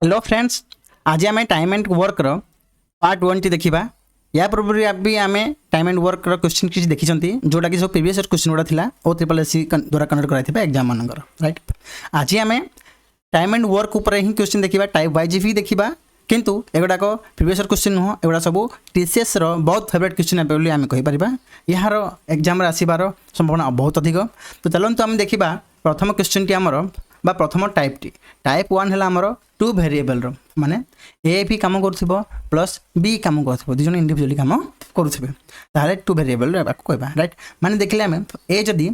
Hello friends, आज आम time and work part 1 T देखा। या पूर्व भी आम टाइम एंड वर्क क्वेश्चन किसी देखी जोटा कि सब प्रीवियस क्वेश्चन गुड़ा था ओ SSC द्वारा कंडक्ट कराइथिबा एग्जाम मानकर राइट। आज आम टाइम एंड वर्क उपर ही क्वेश्चन देखा, टाइप वाइज भी देखा, किंतु एगुड़ाक प्रीवियस क्वेश्चन नुह, एगुड़ा सब TCS बहुत फेवरेट क्वेश्चन है बोली आम कहीपर। यार एग्जाम आसबार संभावना बहुत अधिक। तो चलते आम देखा प्रथम क्वेश्चन टी आमर बा प्रथम टाइप टी। टाइप 1 है आमर टू भेरिएबल माने ए भी कम कर प्लस बी कम कर दुजन इंडिविजुअली कम करें टू भेरिएबल कहवा राइट। माने देखले आम ए जदि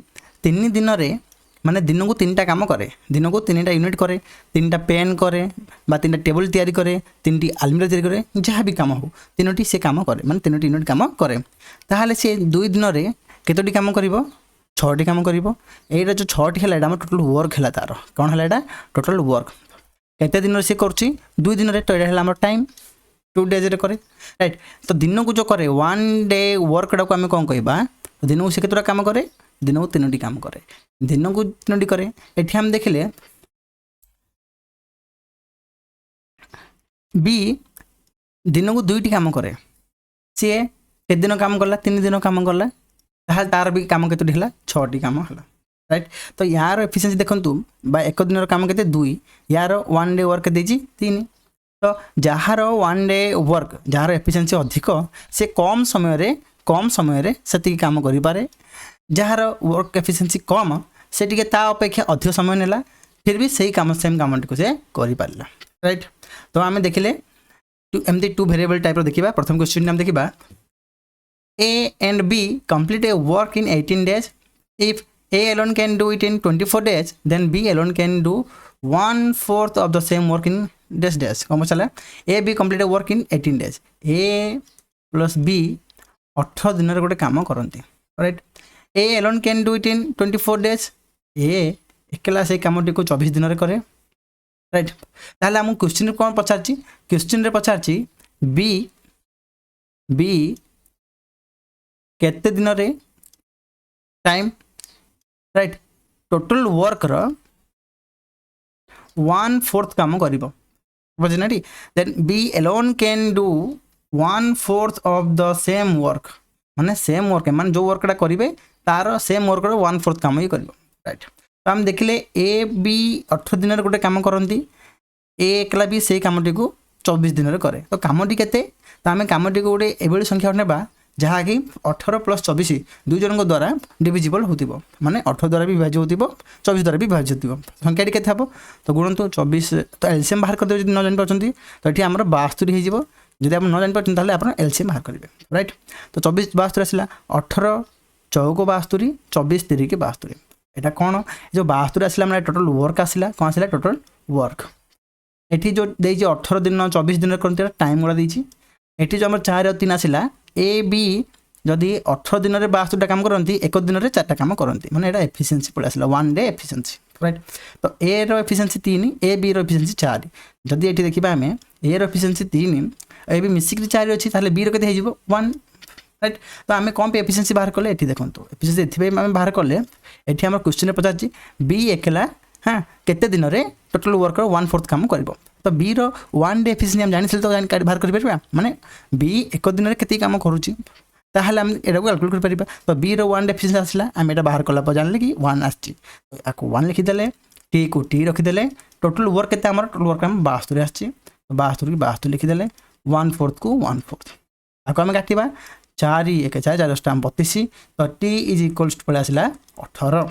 3 दिन में माने दिन को 3टा काम करे, दिन को 3टा यूनिट करे, 3टा पेन करे बा 3टा टेबल तैयारी करे, 3टी आलमीरा तैयारी करे, जहाँ भी काम हो 3टी से काम करे माने 3टी यूनिट काम करे, ताहले से 2 दिन में केतोटी काम करिवो 6टी काम करिवो। एटा जो 6टी है एटा टोटल वर्क है, तार कौन है एटा टोटल वर्क केते दिन से करुच्ची 2 दिन में। तो ये है टाइम 2 डेज करे राइट। तो दिन को जो करे 1 डे वर्क टाक आम कौन कहवा, दिन को से केतोटा काम करे, दिन को 3टी काम करे, दिन को 3टी करे। एठी हम देखिले बी दिन को 2टी काम करे, सी के दिन काम कला 3 दिन काम कला, तार भी काम केतोटी हला 6टी काम हला राइट। तो यार एफिशिएंसी देखंतु बा एक दिन काम केते 2, यार 1 डे वर्क देजी 3। तो jar 1 day work jar efficiency अधिक से कम समय रे सेति काम करि पारे, जार वर्क एफिशिएंसी कम से टिके ता अपेक्षा अधिक समय नेला फिर भी सही काम सेम काम टिको से करि पारला राइट। तो आमे देखिले एमती टू वेरिएबल टाइप रो देखिबा। प्रथम क्वेश्चन नाम देखिबा A and B complete a work in 18 days. If A alone can do it in 24 days, then B alone can do 1/4 of the same work in this days. कौन चला A B complete a work in 18 days. A plus B 18 दिन रे गोटे काम करंती right. A alone can do it in 24 days. A एकला से काम T को 24 दिन रे करे राइट। ताहले हम क्वेश्चन कौन पचारची, क्वेश्चन रे पचारची B केते दिन रे टाइम राइट टोटल वर्क रो 1/4 काम करिवो बुझना टी। Then B alone can do 1/4 of the same work माने सेम वर्क माने जो वर्कटा करिवे तार सेम वर्क रो 1/4 काम ही करिवो राइट। तो हम देखिले ए बी 18 दिन रे गोटे काम करंती, ए एकला भी से कामटी को 24 दिन रे करे। तो कामटी केते, तो आमे कामटी को गोटे एबेली संख्या नेबा जहाँ कि 18 + 24 दुई जन द्वारा डिविजिबल होतिबो, माने 18 द्वारा भी विभाज्य होतिबो 24 द्वारा भी विभाज्य होतिबो। संख्याटी केते हबो, तो गुणंतु 24। तो एलसीएम बाहर कर देबो जदि न जानि पाछंती तो एठी हमर 72 हे जिवो। जदि आपण न जानि पाछंती ताले आपण एलसीएम बाहर करिवे राइट। तो 24 72 आसिला 18 चौको 72 24 3 के 72। एटा कोन जो 72 आसिला माने टोटल वर्क आसिला, कोन आसिला टोटल वर्क। एठी जो देइछि 18 दिन 24 दिन करते टाइम गुडा देइछि। एठी जो हमर 4 और 3 आसिला ए बी जदि 18 दिन में 72टा काम करती, एक दिन में 4टा काम करती, माने एटा एफिशिएंसी पड़े आसला 1 डे एफिशिएंसी राइट। तो ए रो एफिशिएंसी 3, ए बी रो एफिशिएंसी 4। जदि एठी देखिबा हमें ए रो एफिशिएंसी 3 ए बी मिसिक 4 अछि, ताले बी रो केते हेजिवो 1 राइट। तो आमे कौन पे एफिशिएंसी बाहर कले, एठी देखंतु एफिशिएंसी एथिबे आमे बाहर कले। एठी हमर क्वेश्चन पचाछि बी एकला हां केते दिन रे टोटल वर्क रो 1/4 काम करबो। तो बी रो 1 डे एफिशिएंसी हम जानि तो जानि बाहर कर परबा, माने बी एक दिन रे केते काम करूची ताहले हम एटा कैलकुलेट कर परिबा। तो बी रो 1 डे एफिशिएंसी आसला, हम एटा बाहर करला पर जानले कि 1 आछि, तो आको 1 लिखि देले, टी को टी रखि देले, टोटल वर्क केते हमर टोटल वर्क हम 72 आछि, 72 की 72 लिखि देले, 1/4 को 1/4 आको हम काटिबा 4 1 4 4 10 32। तो टी इज इक्वल्स टू पळे आसला 18।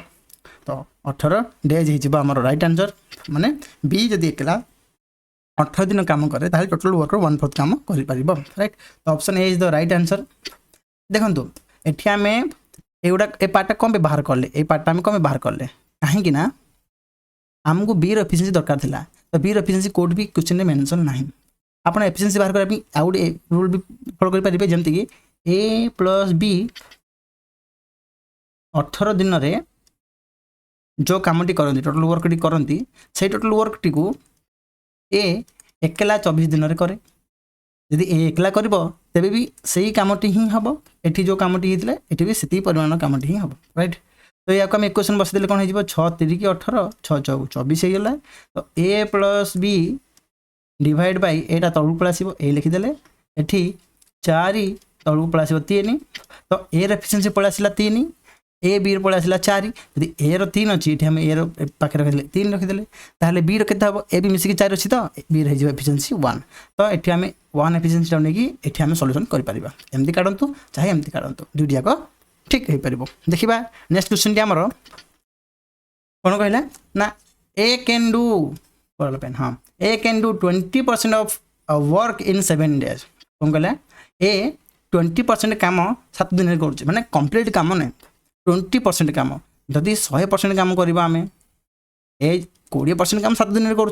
तो 18 डेज हे जिबा हमर राइट आंसर, माने बी जदि एकला 18 दिन काम करे ताहले टोटल वर्क 1/4 काम करि परिबो राइट। तो option A is the right answer. देखंतु एठी हमें एगुडा ए पार्ट कम पे बाहर करले, ए पार्ट हम कम बाहर करले काहे कि ना हमको बी रो एफिशिएंसी दरकार थिला। तो बी रो एफिशिएंसी कोड भी क्वेश्चन में मेंशन नाही। आपण एफिशिएंसी बाहर करबी आउट रूल भी फॉलो करि परिबे, जेमति कि ए प्लस बी 18 दिन रे जो कामटी करंती टोटल वर्क टी करंती, से टोटल वर्क टी को ए एकला 24 दिन रे करे। यदि ए एकला करबो तेबे भी सही कामटी ही हबो, एठी जो कामटी हितले एठी भी सेती परिमाण कामटी ही हबो राइट। तो या को हम इक्वेशन बस देले कोन हे जिवो 6 3 की 18 6 4 24 हे गेला। तो ए प्लस बी डिवाइड बाय एटा तळू पळा आसीबो ए लिखिदेले एठी 4 तळू पळा आसीबो 3 तो ए र एफिशिएंसी पळा आसिला 3 ए बी र पळा आसिला 4 यदि ए रो 3 अछि एठी हम ए रो पाखे रखिदेले 3 रखिदेले ताहले बी रो केते हबो ए बी मिसिकी 4 अछि तो बी रे जो एफिशिएंसी 1 तो एठी हम 1 एफिशिएंसी डाउन नेकी एठी हम सॉल्यूशन करि परिबा एमदी काढंतु चाहे एमदी काढंतु दुइटी जाको ठीक हे परिबो देखिबा नेक्स्ट क्वेश्चन टी हमरो कोन कहला ना ए कैन डू पढ़ल पेन हाँ A can do 20% of work in 7 days कौन कहला ए 20% काम 7 दिन में कर माने कंप्लीट काम ना 20% काम जदि 100% काम करबा हमें ए 20% काम 7 दिन में कर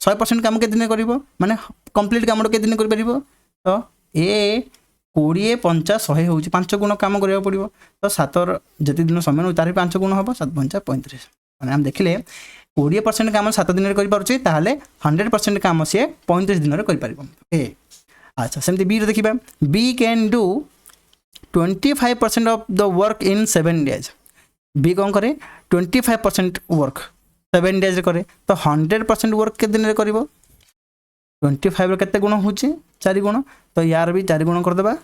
100% काम के दिन कर माने कंप्लीट काम के दिन कर परिबो तो ए 20 50 100 होची 5 गुण काम करबा पड़िबो तो 7 जति दिन समय न तार 5 गुण हबो 7 5 35 माने हम देखिले 20% काम 7 दिन में कर पारुचे ताहले 100% काम से 35 दिन में कर परिबो ए अच्छा सेमती बी रे देखिबा B can do 25% of the work in 7 days B कौन करे 25% वर्क 7 days करे तो 100% वर्क के दिन रे करिवो 25 रे केते गुण होची 4 गुण तो यार भी 4 गुण कर देबा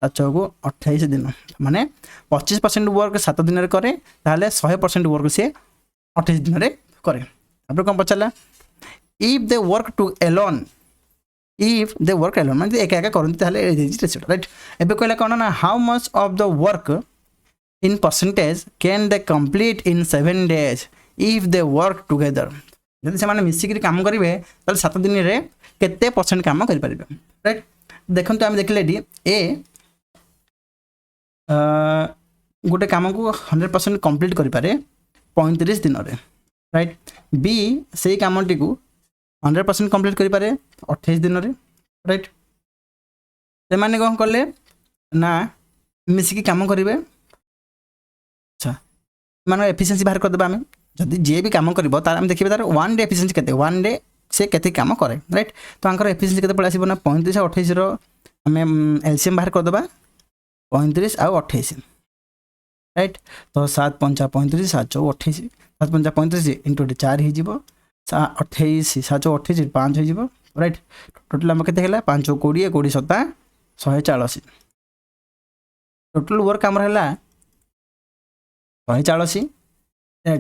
अच्छा को 28 दिन माने 25% वर्क 7 दिन रे करे ताहले 100% वर्क से 28 दिन रे करे अब कौन पचला if they work to alone if they work alone माने एक एक करन ताले रेसिप्ट राइट एबे कहला कोन ना how much of the work in percentage can they complete in 7 days if they work together जदि से माने मिसिकरी काम करिवे ताले 7 दिन रे केते परसेंट काम करि परिबे राइट देखन तो हम देखले डी ए गोटे काम को 100% कंप्लीट करि पारे 35 दिन रे राइट बी सेही कामटी को 100% कंप्लीट करि पारे 28 दिन रे राइट से माने कोन करले ना मिसिकी काम करिवे अच्छा माने एफिशिएंसी बाहर कर देबा हम जदी जे भी काम करबो तार हम देखिबे तार 1 डे एफिशिएंसी केते 1 डे से केते काम करे राइट तो आंकर एफिशिएंसी केते पड़ आसीबो ना 35 और 28 रो हम एलसीएम बाहर कर देबा 35 और 28 राइट तो 7 5 35 7 28 7 5 35 इनटू 4 ही जीवो 28 7 28 5 हो जीवो राइट टोटल हम केते हैला 5 20 20 7 140 टोटल वर्क हमर हैला 140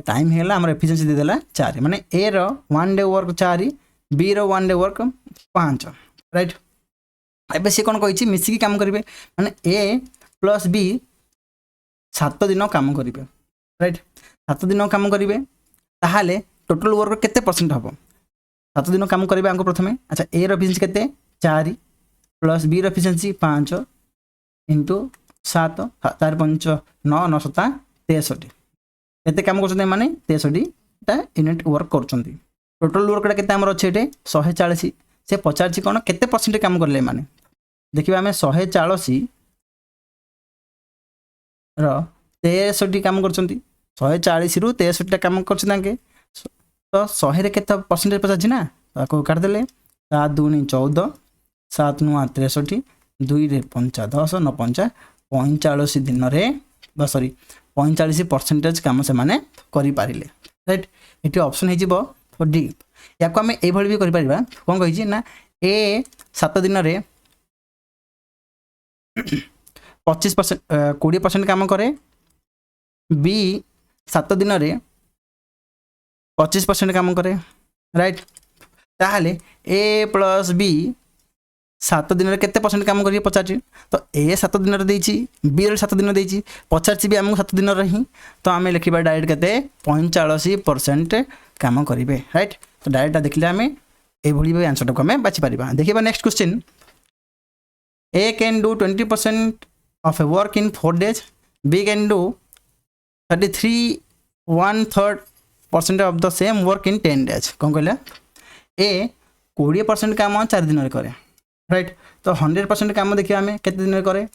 टाइम हैला हमर एफिशिएंसी दे देला 4 माने ए रो 1 डे वर्क 4 बी रो 1 डे वर्क 5 राइट एबे से कोन कहिछि मिसिकी काम करिवे माने ए प्लस बी 7 दिन काम करिवे राइट 7 दिन काम करिवे ताहाले टोटल वर्क केते परसेंट हबो 7 दिन काम करिवे हमको प्रथमे अच्छा ए रो एफिशिएंसी केते 4 प्लस बी रो एफिशिएंसी 5 इनटू 7 4 5 9 9 7 63 केते काम करछन माने 63 टा यूनिट वर्क करछन टोटल वर्क केते हमर अछि एटे 140 से 50 कोन केते परसेंट काम करले माने देखिबा हमें 140 रो 63 काम करछन 140 रु 63 टा काम करछन तांके तो 100 रे केते परसेंटेज पचाछि ना ताको काट देले 7 2 14 7 9 63 2 रे 5 10 9 5 45 दिन रे सॉरी 45% काम से माने करि पारिले राइट एटी ऑप्शन हे जिवो डी याको हमें ए भली भी करि परिबा कोन कहि छी ना ए 7 दिन रे 25% 20% काम करे बी 7 दिन रे 25% काम करे राइट ताहले ए प्लस बी 7 दिन रे केते परसेंट काम करिए 50 तो ए 7 दिन रे देछि बी रे 7 दिन देछि 50 भी हमको 7 दिन रे ही तो हमें लिखिबा डायरेक्ट केते 45% काम करिवे राइट तो डायरेक्ट देखले हमें ए भली भी आंसर को हमें बाछि परिबा देखिबा next question A can do 20% of a work in 4 days B can do 33 1/3% of the same work in 10 days कौन कहला ए 20% काम 4 दिन रे करे राइट तो 100% काम देखिए आम केते दिन करे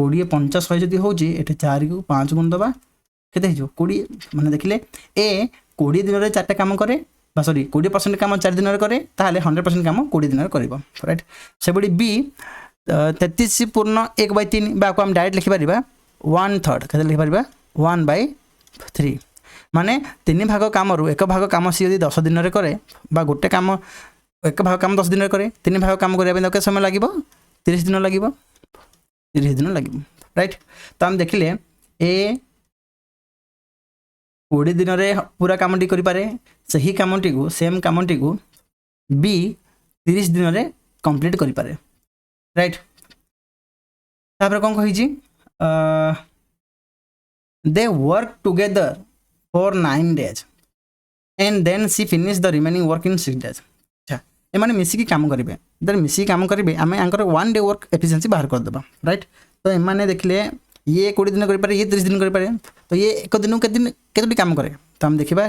20 50 100 जदि होची एटे 4 को 5 गुण दबा केते हिजो 20 माने देखिले ए 20 दिन रे 4टा काम करे बा सॉरी 20% काम 4 दिन रे करे ताहले 100% काम 20 दिन रे करबो राइट सेबडी बी 33 पूर्ण 1/3 बा को हम डायरेक्ट लिखि परिबा 1/3 केते लिखि परिबा 1/3 माने 3 भाग काम रु 1 भाग काम सी यदि 10 दिन रे करे बा गोटे काम एक भाग काम 10 दिन करे 3 भाग काम करने केते समय लगे 30 दिन लगे 30 दिन लगे राइट। तो हम देखिले ए 20 दिन रे पूरा कामटी करि पारे सही कामटी को सेम कामटी को बी 30 दिन रे कंप्लीट करि पारे राइट। तापर कोन कहि छी they work together for 9 days and then C finish the remaining work in 6 days। अच्छा ए माने मिसी काम करिवे देन मिसी काम करिवे आमे आंकर 1 डे वर्क एफिशिएंसी बाहर कर देबा राइट। तो ए माने देखले ये 20 दिन करि पारे ये 30 दिन करि पारे तो ये एक दिन केतोटी काम करे तो हम देखिबा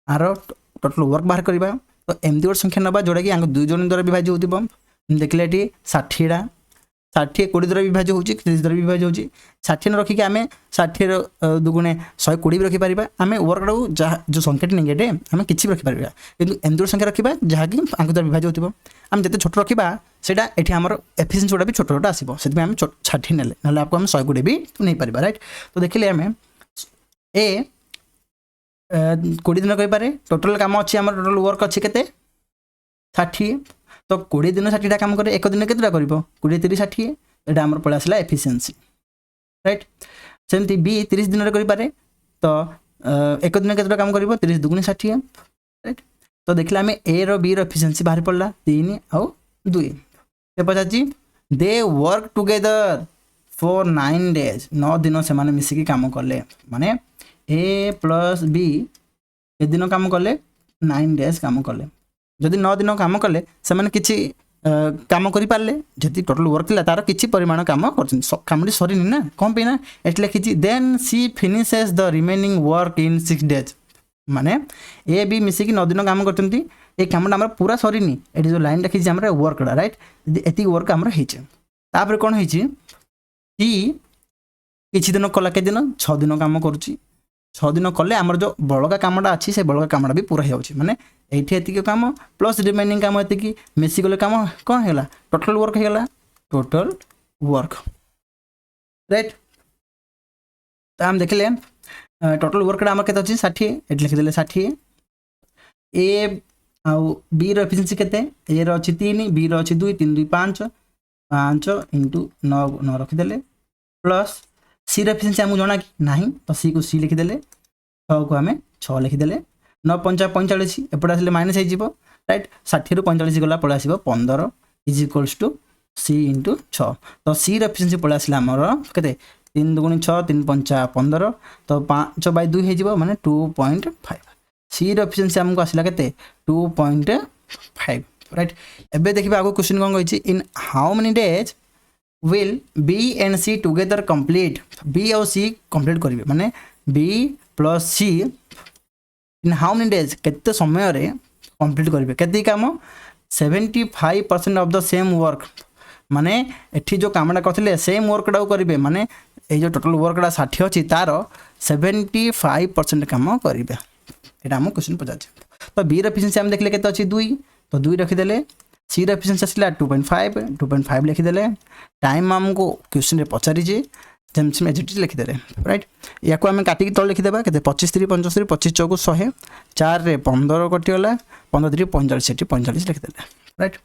आरो टोटल वर्क बाहर करिबा। तो एमती गोटे संख्या नबा जोड़ा कि दुई जन द्वारा विभाज्य होतिबो देखले एटी 60 टा 60 20 द्वारा विभाज्य होची 30 द्वारा विभाज्य होची 60 रखी कि आमे 60 दुगुणे 120 भी रखि परिबा आमे वर्क जो संख्याटी नेगेटे आमे किछि भी रखि परिबा किंतु एमती गोटे संख्या रखिबा जहा कि आंक द्वारा विभाज्य होतिबो आम जते छोट रखिबा सेटा एठी हमर एफिशिएंसी जोड़ा भी छोट छोट आसीबो सेति आमे 60 नेले नले आपको हम 120 भी नै परिबा राइट। तो देखिले आमे ए 20 दिन कहि पारे टोटल काम अछि हमर टोटल वर्क अछि केते 60 तो 20 दिन 60 टा काम करे एक दिन केतटा करिवो 20 30 60 एटा हमर पळे आसला एफिशिएंसी राइट। सेमती बी 30 दिन रे करि पारे तो एक दिन केतटा काम करिवो 30 दुगुणी 60 राइट। तो देखला हमें ए रो बी रो एफिशिएंसी बाहर पड़ला 3 और 2 के पचाची they work together for 9 days 9 दिन से माने मिसी की काम करले माने ए प्लस बी ए दिन काम करले 9 days काम करले जदि 9 दिन काम कले से माने किछि काम करि पारले जति टोटल वर्क ला तार किछि परिमाण काम करछन कामडी सरीनी ना कोन पे ना एटले किछि then C finishes the remaining work in 6 days माने ए बी मिसी की 9 दिन काम करछंती ए कामडा हमर पूरा सरीनी एटी जो लाइन रखि जे हमर वर्क डा राइट एति वर्क हमर हिचे तापर कोन हिची सी किछि दिन कला के दिन 6 दिन काम करूची 6 दिन कले हमर जो बळका कामडा अछि से बळका कामडा भी पूरा हेउची माने एठी एति काम प्लस रिमेनिंग काम एति मिसी गले काम कोन हेला टोटल वर्क हेला टोटल वर्क राइट। त हम देखले टोटल वर्क हमर केते अछि 60 एट लिखि देले 60 ए आउ बी रो एफिशिएंसी केते ए रो अछि 3 बी रो अछि 2 3 2 5 5 * 9 9 रखि देले प्लस सी रो एफिशिएंसी हम जणा कि नाही तो सी को सी लिखि देले 6 को हमें 6 लिखि देले 9 5 45 एपडा आसले माइनस हे जिवो राइट 60 रु 45 गला पळे आसीबो 15 = सी * 6 तो सी रो एफिशिएंसी पळे आसला हमर केते 3 * 6 3 5 15 तो 5/2 हे जिवो माने 2.5 सी रो एफिशिएंसी हमको आसला केते 2.5 राइट। एबे देखिबा आगो क्वेश्चन कोन कहै छी इन how many days will B and C together complete B और C complete करिवे माने B plus C in how many days केते समय रे कंप्लीट करिवे केते काम 75% of the same work माने एठी जो कामडा करथिले सेम वर्क डाउ करिवे माने ए जो टोटल वर्क डा 60 अछि तारो 75% काम करिवे एटा हम क्वेश्चन पजाछ। तो B रो एफिशिएंसी हम देखले केते अछि 2 तो 2 रखि देले सी रो एफिशिएंसी असला 2.5 लिखि देले टाइम हमको क्वेश्चन रे पचारि जे जेमस में एजिट लिखि देले राइट। याको हम काटी के तळ लिखि देबा केते 25 3 75 25 चौको 100 4 रे 15 कटि होला 15 3 45 सेठी 45 लिखि देले राइट।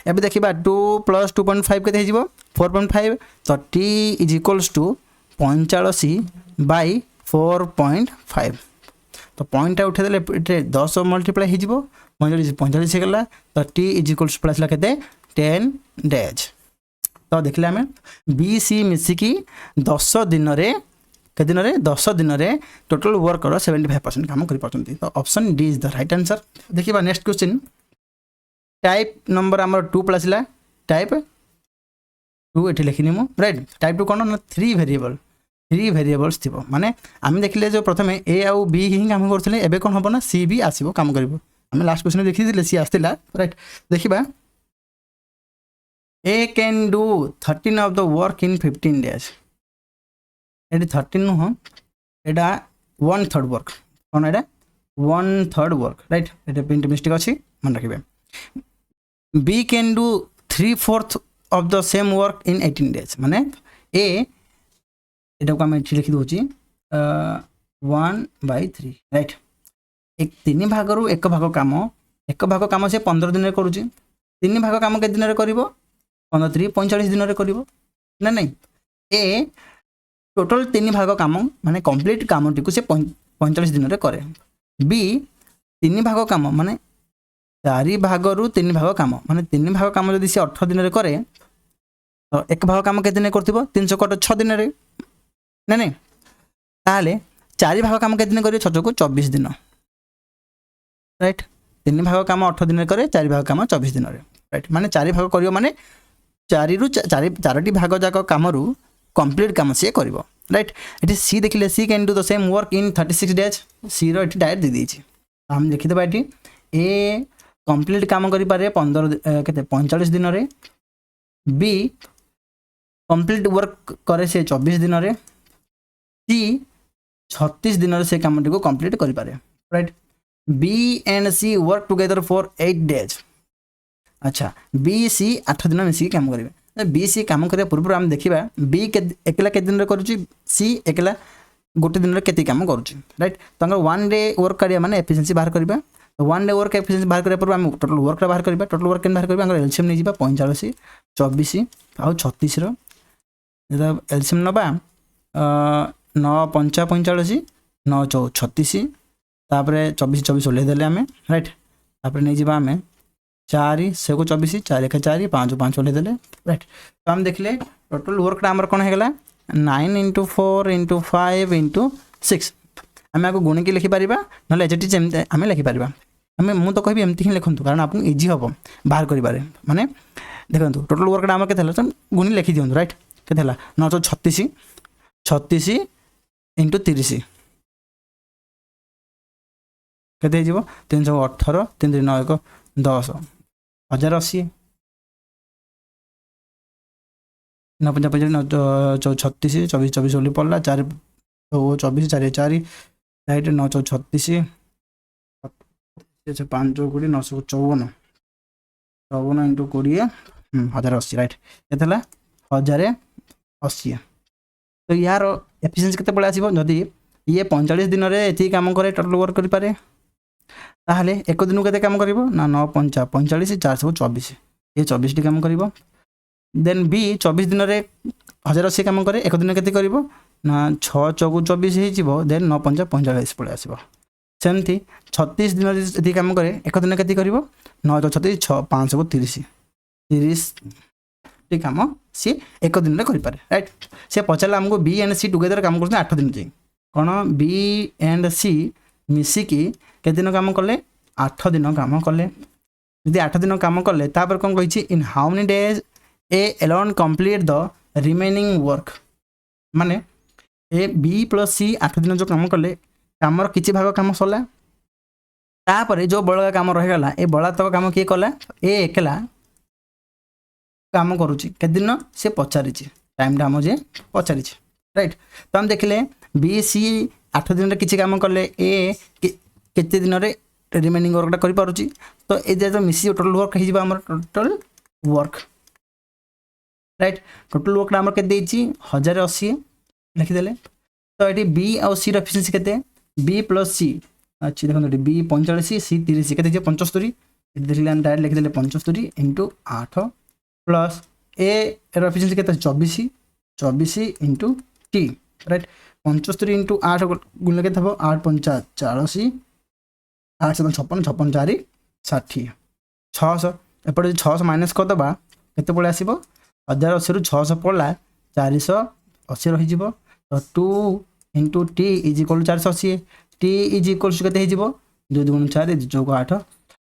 एबे देखिबा 2 + 2.5 केते हे जिवो 4.5 तो t = 45 / 4.5 तो पॉइंट उठे देले 10 मल्टीप्लाई हे जिवो 45 हे गला तो t = प्लस ला केते 10 days। तो देखले हमें बी सी मिसी की 10 दिन रे के दिन रे 10 दिन रे टोटल वर्क रो 75% काम करि पछंती। तो option D is the right answer. देखिबा नेक्स्ट क्वेश्चन टाइप नंबर हमर 2 प्लस ला टाइप 2 एठी लिखिनी मु राइट। टाइप 2 कोन ना 3 वेरिएबल्स थिबो माने हम देखले जो प्रथमे ए और बी ही काम करथले एबे कोन हबो ना सी भी आसीबो काम करबो हम लास्ट क्वेश्चन देखि दिले सी आस्तिला राइट। देखिबा A can do 13 of the work in 15 days एडी 13 नो एडा 1/3 वर्क कोन एडा 1/3 वर्क राइट एटा प्रिंट मिस्टेक अछि मन रखिबे। B can do 3/4 of the same work in 18 days माने A एटा को हम एठी लिखि दोची 1/3 राइट एक 3 भाग रु एक भाग काम एक भाग काम से 15 दिन करुच्ची 3 भाग काम के दिन कर 15 3 45 दिन कर ना नहीं ए टोटल 3 भाग काम माने कंप्लीट काम टी से 45 दिन करे बी 3 भाग काम माने 4 भाग रु 3 भाग काम माने 3 भाग काम जदि से 18 दिन करे तो एक भाग काम के दिन कर 300 कट 6 दिन ना नहीं ताले 4 भाग काम के दिन कर 6 को 24 दिन राइट 3 भाग काम 18 दिन करे 4 भाग काम 24 दिन राइट माने 4 भाग करियो माने 4 रु 4टी भाग जाक काम रु कंप्लीट काम सी कर राइट ये सी देखिले C can do the same work in 36 days C रो ये डायरेक्ट दे दीजिए हम लिखिदेबा ये ए कंप्लीट काम करि पारे 15 केते 45 दिन रे बी कंप्लीट वर्क करे से 24 दिन रे सी 36 दिन रे से काम को कंप्लीट करि पारे right B and C work together for 8 days अच्छा बी सी 8 दिन मिसिक काम करेंगे बी सी काम करने पूर्व आम देखा बी एकला के दिन करुच्ची सी एकला गोटे दिन के काम करुच्ची राइट तो 1 डे वर्क करिया माने एफिशिएंसी बाहर करबा तो 1 डे वर्क एफिशिएंसी बाहर करने पूर्व आम टोटल वर्क बाहर करबा टोटल वर्क के बाहर करबा एलसीएम नहीं 45 24 आ 36 रो एलसीएम नबा 9 5 45 9 36 तापर 24 24 ओल्हे देले आमे राइट तापर नहीं जिबा आमे 4 से को 24 4 1 4 5 5 ओल्हे देले राइट तो हम देखले टोटल वर्क आमर कोन हेगला 9 × 4 × 5 × 6 आम आपको गुणिकी लिखिपार ना एचटी आम लिखिपार आम मु तो कहि एमती ही लिखु कारण आपको इजी हम बाहर करें माने देखो टोटल वर्क आम के गुणी लिखि दिखाँ राइट के 936 36 × 30 केते 318 3 9 1 10 1080 9 5 5 9 36 24 24 ओली पड़ला 4 24 4 4 राइट 9 36 5 20 954 54 × 20 1080 राइट के 1080 तो यार एफिशिएंसी केते पळे आसीबो जदी ये 45 दिन रे एथि काम करे टोटल वर्क करि पारे ताहले एक दिन केते काम करिवो ना 9 5 45 424 ये 24 टी काम करिवो देन बी 24 दिन रे 1080 काम करे एक दिन केते करिवो ना 6 4 24 हे जिवो देन 9 5 45 पळे आसीबो सेमथि 36 दिन रे एथि काम करे एक दिन केते करिवो 9 36 6 5 30 30 टी काम सी एक दिन रे करि पारे राइट से पचाला हमको बी एंड सी टुगेदर काम करते 8 दिन जाई कोन बी एंड सी मिसिकी के दिन काम कले 8 दिन काम कले यदि 8 दिन काम कले तापर कोन कहिछि in how many days A alone complete the remaining work माने ए बी प्लस सी 8 दिन जो काम कले कामर किछि भाग काम सला तापर जो बळगा काम रह गला ए बळा तक काम के कला ए एकला काम करूची के दिन से पचारि टाइम डाम जे पचारि राइट तो हम देखले बी सी 8 दिन रे किछि काम करले ए केते दिन रे रिमेनिंग वर्कटा करि पारुची तो ए जे मिसी टोटल वर्क हिजबा हमर total work right total work हमर के देछि 1080 लिखि देले तो एटी बी और सी र एफिशिएंसी केते बी प्लस सी अच्छी देखो एटी बी 45 सी 30 केते जे 75 एटी देखले हम डायरेक्ट लिखि देले 75 × 8 प्लस ए र एफिशिएंसी केते 24 24 × टी राइट 75 × 8 गुणले के थबो 8 5 84 8 7 56 56 4 60 600 एपटे 600 माइनस कर दबा केते पळे आसीबो 1080 रु 600 पड़ला 480 रहि जिवो तो 2 × t is equal 480 t is equal केते हे जिवो 2 2 4 2 चौक 8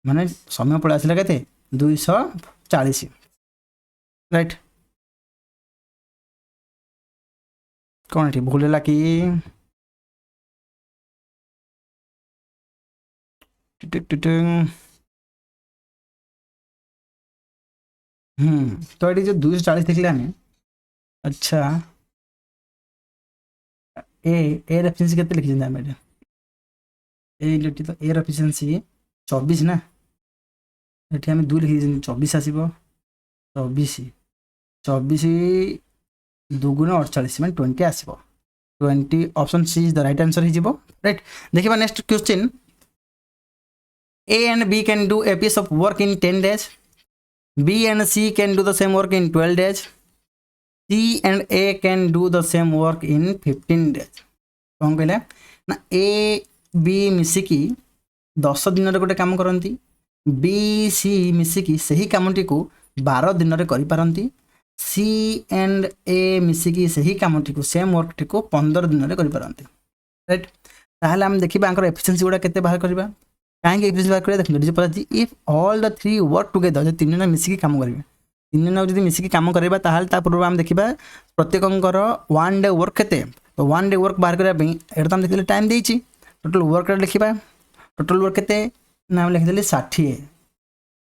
माने समय पळे आसिला केते 240 राइट कौन एठी भूल ला कि तो ये जो 240 देखले हमें अच्छा ए एफिशिएंसी केते लिखि जंदा हम ए लिखि तो ए एफिशिएंसी 24 ना एठी हम 2 लिखि 24 आसीबो 24 24 2 × 48 माने 20 आसीबो 20 option C is the right answer हिजिबो राइट देखिबा next question A and B can do a piece of work in 10 days. B and C can do the same work in 12 days. C and A can do the same work in 15 days. कौन कहला ना A B मिसिकी 10 दिन रे गोटे काम करती, B C मिसिकी सही कामटी को 12 दिन रे करि पारंती, C and A मिसिकी सही कामटी को सेम वर्क टी को 15 दिन रे करि पारंती, राइट। ताहले हम देखिबा आंकर एफिशिएंसी गुडा केते बाहर करबा, काहे एफिशिएंसी बाहर करे देखो जे पता if all the three work together, जे तीन जन मिसिकी काम करबे, तीन जन जदि मिसिकी काम करबा ताहले ता पूर्व हम देखिबा प्रत्येकंकर 1 डे वर्क केते, तो 1 डे वर्क बाहर करबा पे एटा हम देखले टाइम देइची, टोटल वर्क लिखिबा, टोटल वर्क केते ना हम लिख देले 60,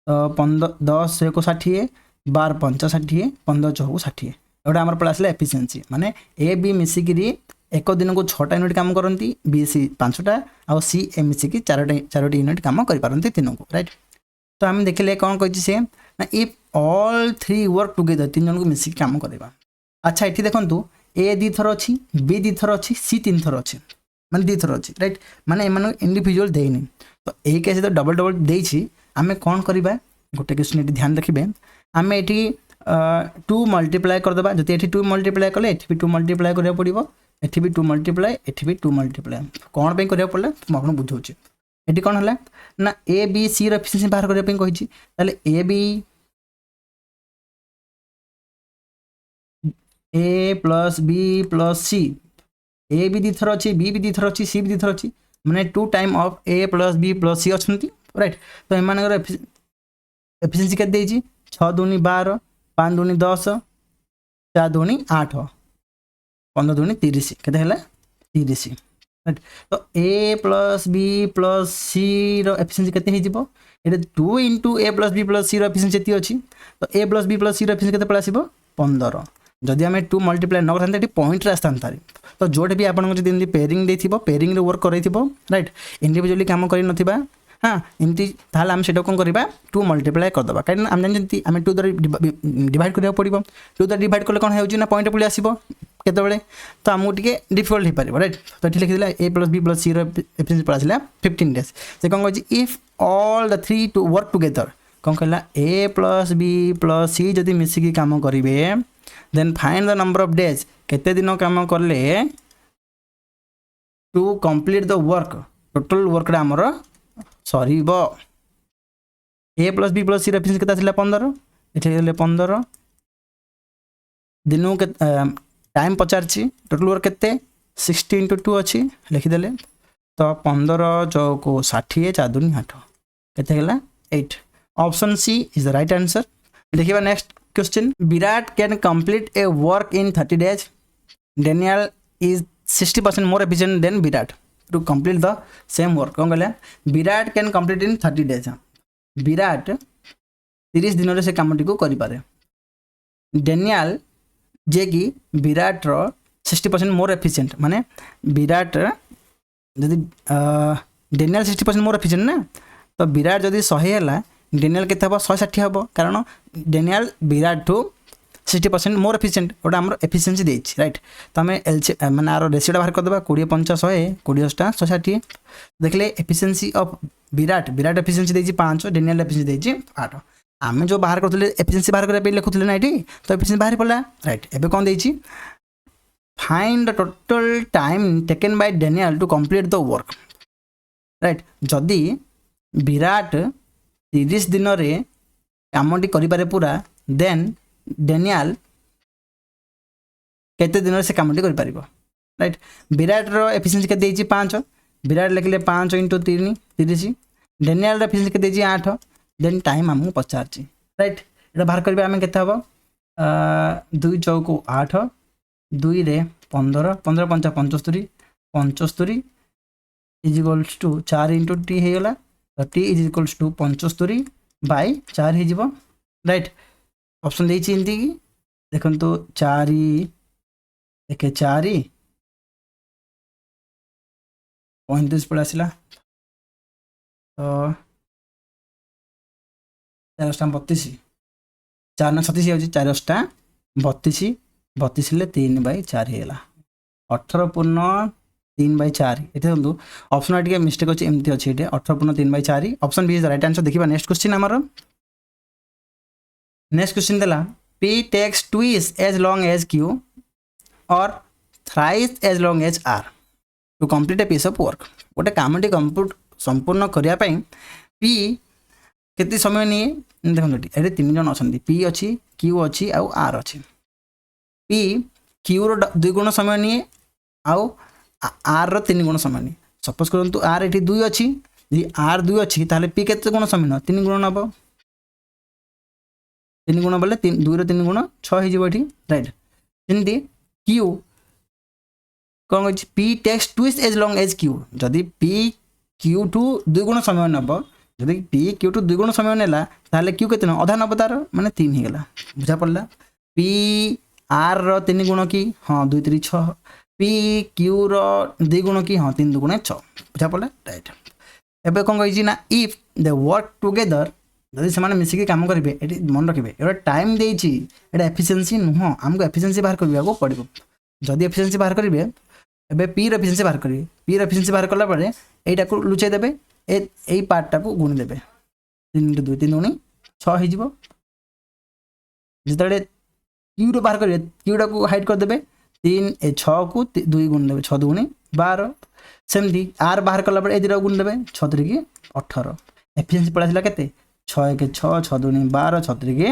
तो 15 10 को 60, 12 5 60, 15 4 60, एटा हमर पळा आसले एफिशिएंसी, माने ए बी मिसिकी एक दिन को 6टा यूनिट काम करती, बी सी 5टा आउ सी ए मिसिकी 4टी यूनिट काम कर पारती तीन को, राइट। तो आम देखिले कौन कही से ना if all three work together, तीन जन को मिसिकी काम करवा। अच्छा ये देखो ए 2 थर अच्छी, बी 2 थर अच्छी, सी 3 थर अच्छी, माने 2 थर अच्छी, राइट। माने एम इंडिविजुअल देनी, तो ये कैसे तो डबल डबल देछि, आमे कौन करबा गोटे क्वेश्चन ध्यान रखिबे, आमे एठी 2 मल्टीप्लाई करदेबा, जति एठी 2 मल्टीप्लाई कले एठी भी 2 मल्टीप्लाई करिया पड़िबो, एठी भी 2 मल्टीप्लाई, एठी भी 2 मल्टीप्लाई, कौन पे करिया पड़ला म आपन बुझौछि। एठी कौन हला ना A B C raw efficiency बाहर करिया पे कहिछि, ताले A B A plus B plus C, A भी 2 थर अछि, बी भी 2 थर अछि, सी भी 2 थर अछि, माने 2 time of A plus B plus C अछंती, राइट। तो एमानकर एफिशिएंसी के देछि 6 दूनी 12, 5 दूनी 10, 4 दूनी 8, 15 दूनी 30, केते हला 30, राइट। तो ए प्लस बी प्लस सी रो एफिशिएंसी केते हे जिवो, एटे 2 * ए प्लस बी प्लस सी रो एफिशिएंसी एती अछि, तो ए प्लस बी प्लस सी रो एफिशिएंसी केते पळा आसीबो 15। जदि आमे 2 मल्टीप्लाई न करथांते एटी पॉइंट रे आस्तांतारी, तो जोटे भी आपन जदि इनदी पेयरिंग देथिबो, पेयरिंग रे वर्क करैथिबो, राइट, इंडिविजुअली काम करि नथिबा, हाँ इमती ताहले आम सेटा कोन करबा 2 मल्टीप्लाई कर दबा, काहे आम जानजंती आमे 2 द्वारा डिवाइड करिया पड़िबो, 2 द्वारा डिवाइड करले कोन हेउची ना पॉइंट पळि आसीबो केते बेले, तो आमु टिके डिफिकल्ट हे पारिबो, राइट। तो एठी लिखि दिला A plus B plus C रो एफिशिएंसी पळा आसिला 15 डेज। से कोन कहछि if all the three to work together, कोन कहला A plus B plus C जदि मिसिकी काम करिवे, then find the number of days, केते दिन काम करले to complete the work, total work रे हमर सरीबो। A plus B plus C रो एफिशिएंसी केते आसिला 15, एठी गेले 15 दिनों के टाइम पचारछि, टोटल वर्क केते 60 * 2 अछि लिखिदेले, तो 15 चौको 60, 4 दूनी 8, केते गेला 8। Option C is the right answer. देखिबा next question, Virat can complete a work in 30 days, Daniel is 60% more efficient than Virat to complete the same work. कौन कहला Virat can complete in 30 days, Virat 30 दिन रे से कामटी को करि पारे, डेनियल जे कि विराट रो 60% मोर एफिशिएंट, माने विराट जदि डेनियल 60% मोर एफिशिएंट ना, तो विराट जदि 100 हैला, डेनियल केते हबो 160 हबो, कारण Daniel Virat to 60% more efficient, ओटा हमर एफिशिएंसी देछि, राइट। तो हमें एलसी माने आरो रेशियो बाहर कर देबा 20 5 100, 20 * 160, देखले efficiency of Virat, Virat efficiency देछि 5, डेनियल एफिशिएंसी देछि 8। आमे जो बाहर करथले एफिशिएंसी बाहर करे पे लिखुथले ना एठी, तो एफिशिएंसी बाहर पड़ला, राइट। एबे कोन देछि find the total time taken by Daniel to complete the work, right. जदि विराट 30 दिन रे कामटी करि पारे पूरा, देन डेनियल केते दिन रे से कामटी करि पारिबो, राइट। विराट रो एफिशिएंसी के देछि 5, विराट लिखले 5 * 3 30, डेनियल रो एफिशिएंसी के देछि 8, देन टाइम हमहु पचारछि, राइट। एटा बाहर करबे आमे केते हबो 2 चौको 8, 2 रे 15, 15 5 75, 75 इज इक्वल्स टू 4 * t हे गेला, तो t is equals to 75 by 4 हे जिवो, राइट। ऑप्शन देछि इनती की देखंतु 4 1 4 35 पड़ आसला, तो 4 32, 4 ना 36 हो 4 32, 32 ले 3/4 हेला, 18 पूर्ण 3/4 ये देखो ऑप्शन टे मिस्टेक अच्छे एमती अच्छे ये 18/3/4 option B is the right answer. देखिए नेक्स्ट क्वेश्चन आमर नेक्स्ट क्वेश्चन देला P takes twice as long as Q or thrice as long as R to complete a piece of work। गोटे Kamptee complete संपूर्ण करने P केते समय नहीं देखो ये 3 जन अच्छा P अच्छी Q अच्छी आउ R अच्छी P Q रो 2 गुण समय नहीं आउ R रो 3 गुण समय नहीं। सपोज करंतु R एठी 2 अच्छी यदि R 2 अच्छी ताले P केते गुण समय न 3 गुण नब 3 गुण बोले 2 रो 3 गुण 6 हो राइट। सेमती Q कौन कहछि P takes twice as long as Q जदि P Q टू 2 गुण समय नब जदि P Q टू 2 गुण समय नेला ताले Q केते न अधा नब तार माने 3 हो गला बुझा पड़ला। P R रो 3 गुण की हां 2 3 6 P Q रो 2 गुण की हां 3 2 गुण 6 बुझा पड़ला राइट। एबे कौन कहछि ना इफ दे वर्क टुगेदर जदि से मिसिकी काम करेंगे ये मन रखिए ये टाइम देती ये एफिशिएंसी नुह आमको एफिशिएंसी बाहर करने पड़ो जदि एफिशिएंसी बाहर करेंगे एबे पी रो एफिशिएंसी बाहर करेंगे पी रो एफिशिएंसी बाहर कला परे एटा को लुचाई देबे ए पार्टटा को गुणी देबे 3 2 3 गुणी 6 हो जिवो जितले क्यू रो बाहर करेंगे क्यूटा को हाइड कर देबे 3 6 को 2 गुण देबे 6 2 12 सेमती आर बाहर कला परे ए दिरा गुण देबे 6 3 की 18 एफिशिएंसी पड़ासिला केते 6 1 6 6 2 12 6 3 की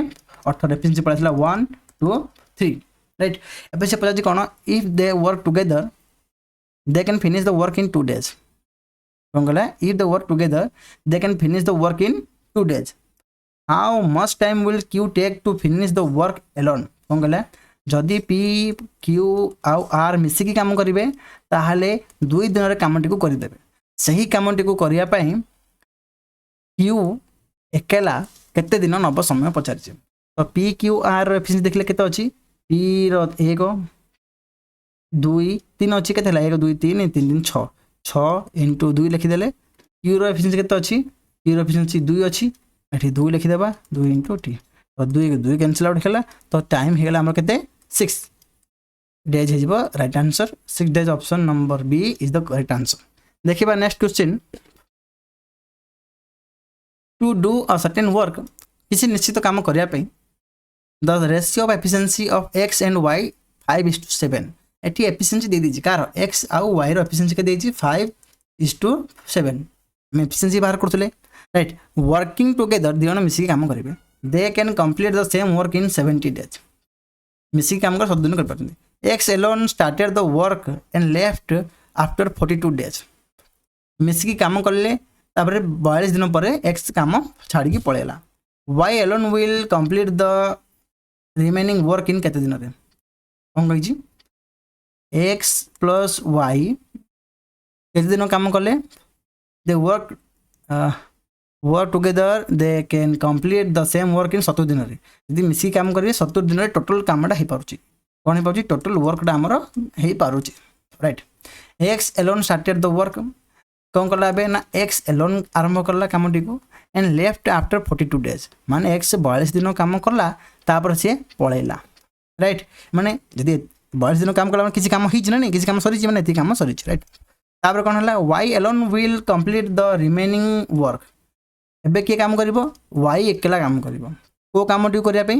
18 एफिशिएंसी पड़ासिला 1 2 3 राइट। एबे से पचाजी कोन if they work together they can finish the work in 2 days कौन कहला if they work together they can finish the work in 2 days how much time will Q take to finish the work alone कौन कहला जदि P Q आउ R मिसिकी काम करिवे ताहाले 2 दिन रे कामटी को करि देबे सही कामटी को करिया पई Q एकेला केते दिन नब समय पचारछि तो P Q R एफिशिएंसी देखले केते अछि P रो 1 2 3 अच्छी के 1 2 3 3 3 6 6 इंटू 2 लिखिदेले क्यू रो एफिशिएंसी केते अछि क्यू रो एफिशिएंसी 2 अछि एठी 2 लिखिदेबा 2 इंटू टी तो 2 कैंसिल आउट हेला तो टाइम हे गेला हमर केते 6 डेज हे जिवो right answer 6 days option number B is the correct answer. देखिबा next question to do a certain work किसी निश्चित काम करिया पे the ratio of efficiency of x and y 5:7 एटी एफिशिएंसी दे दीजिए कार x आउ y रो एफिशिएंसी के देछि 5:7 हम एफिशिएंसी बाहर करथले राइट। वर्किंग टुगेदर दियन मिसी काम करिवे they can complete the same work in 70 days मिसी काम कर सब दिन कर पाते x alone started the work and left after 42 days मिसी काम करले तापर 42 दिन पर x काम छाड़ी की पळेला y alone will complete the remaining work in केते दिन रे कोन कहि छी x plus y केते दिन काम करले they work together they can complete the same work in 70 दिन रे यदि मिसी काम करिवे 70 दिन रे टोटल कामडा हे पारुची कोन हे पारुची टोटल वर्कडा हमर हे पारुची right. x alone started the work कोन करला बे ना x alone आरंभ करला कामटी को एंड लेफ्ट आफ्टर 42 डेज माने x 42 दिन काम करला तापर से पळेला राइट माने यदि 22 दिन काम कला किसी काम हिच ना नहीं किसी काम सरी माने एती काम सरी राइट। तापर कोन हला y alone will complete the remaining work एबे के काम करिवो y एकला काम करिवो को कामटी करिया पे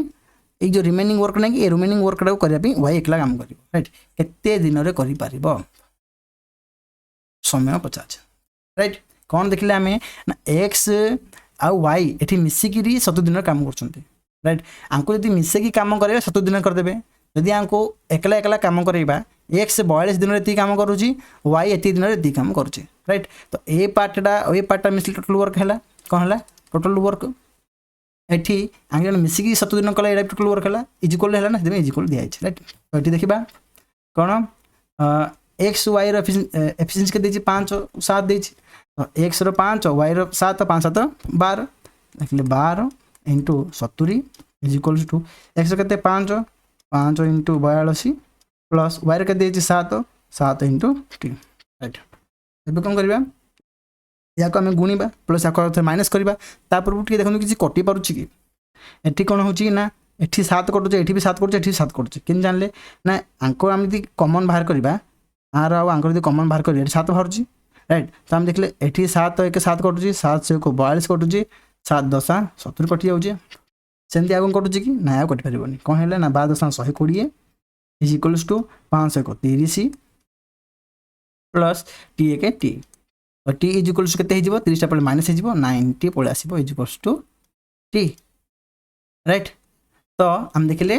ए जो रिमेनिंग वर्क नै कि ए रिमेनिंग वर्क टा करिया पे y एकला काम करिवो राइट केते दिन रे करि पारिबो समय 50 राइट। कोन देखले हमें ना x आ y एठी मिसी किरी 70 दिन काम करछन्ते राइट आंको यदि मिसे की काम करे 70 दिन कर देबे यदि आंको एकला एकला काम करैबा x 42 दिन रे ती काम करूची y एती दिन रे ती काम करूची राइट। तो ए पार्टटा मिसली टोटल वर्क हैला कोन हैला टोटल वर्क एठी आंगे मिसी की 70 दिन कला एटा टोटल वर्क हैला इज इक्वल हैला ना इज इक्वल दिया छै राइट। तो एठी देखिबा कोन x y रो एफिशिएंसी के देछि 5 7 देछि तो x रो 5 y रो 7 5 7 12 देखले 12 into 70 is equal to x केते 5 5 इंटू 82 प्लस y के देछि 7 7 इंटू t राइट। एबे कोन करबा या को हम गुणीबा प्लस या को माइनस करबा तापर उठी देखनु किछि कटि पारुछि कि एठी कोन होछि ना एठी 7 कटुछ एठी भी 7 कटुछ एठी 7 कटुछ किन जानले ना आंको हम यदि कॉमन बाहर करबा आर आंकर जो कमन बाहर करिए 7 बाहर राइट। तो आम देखले एठी 7 1 7 कटुची 7 से 42 कटुची 7 10 70 कटि जाउची सेमती आगम कटुची कि ना कटि परिबनी कोन हेले ना 12 10 120 is equals to 5 1 30 plus T एक टी और टी इज इक्वल्स केते हे जिवो 30 टा पले माइनस हे जिवो 90 पळे आसीबो is equals to T right. तो हम देखले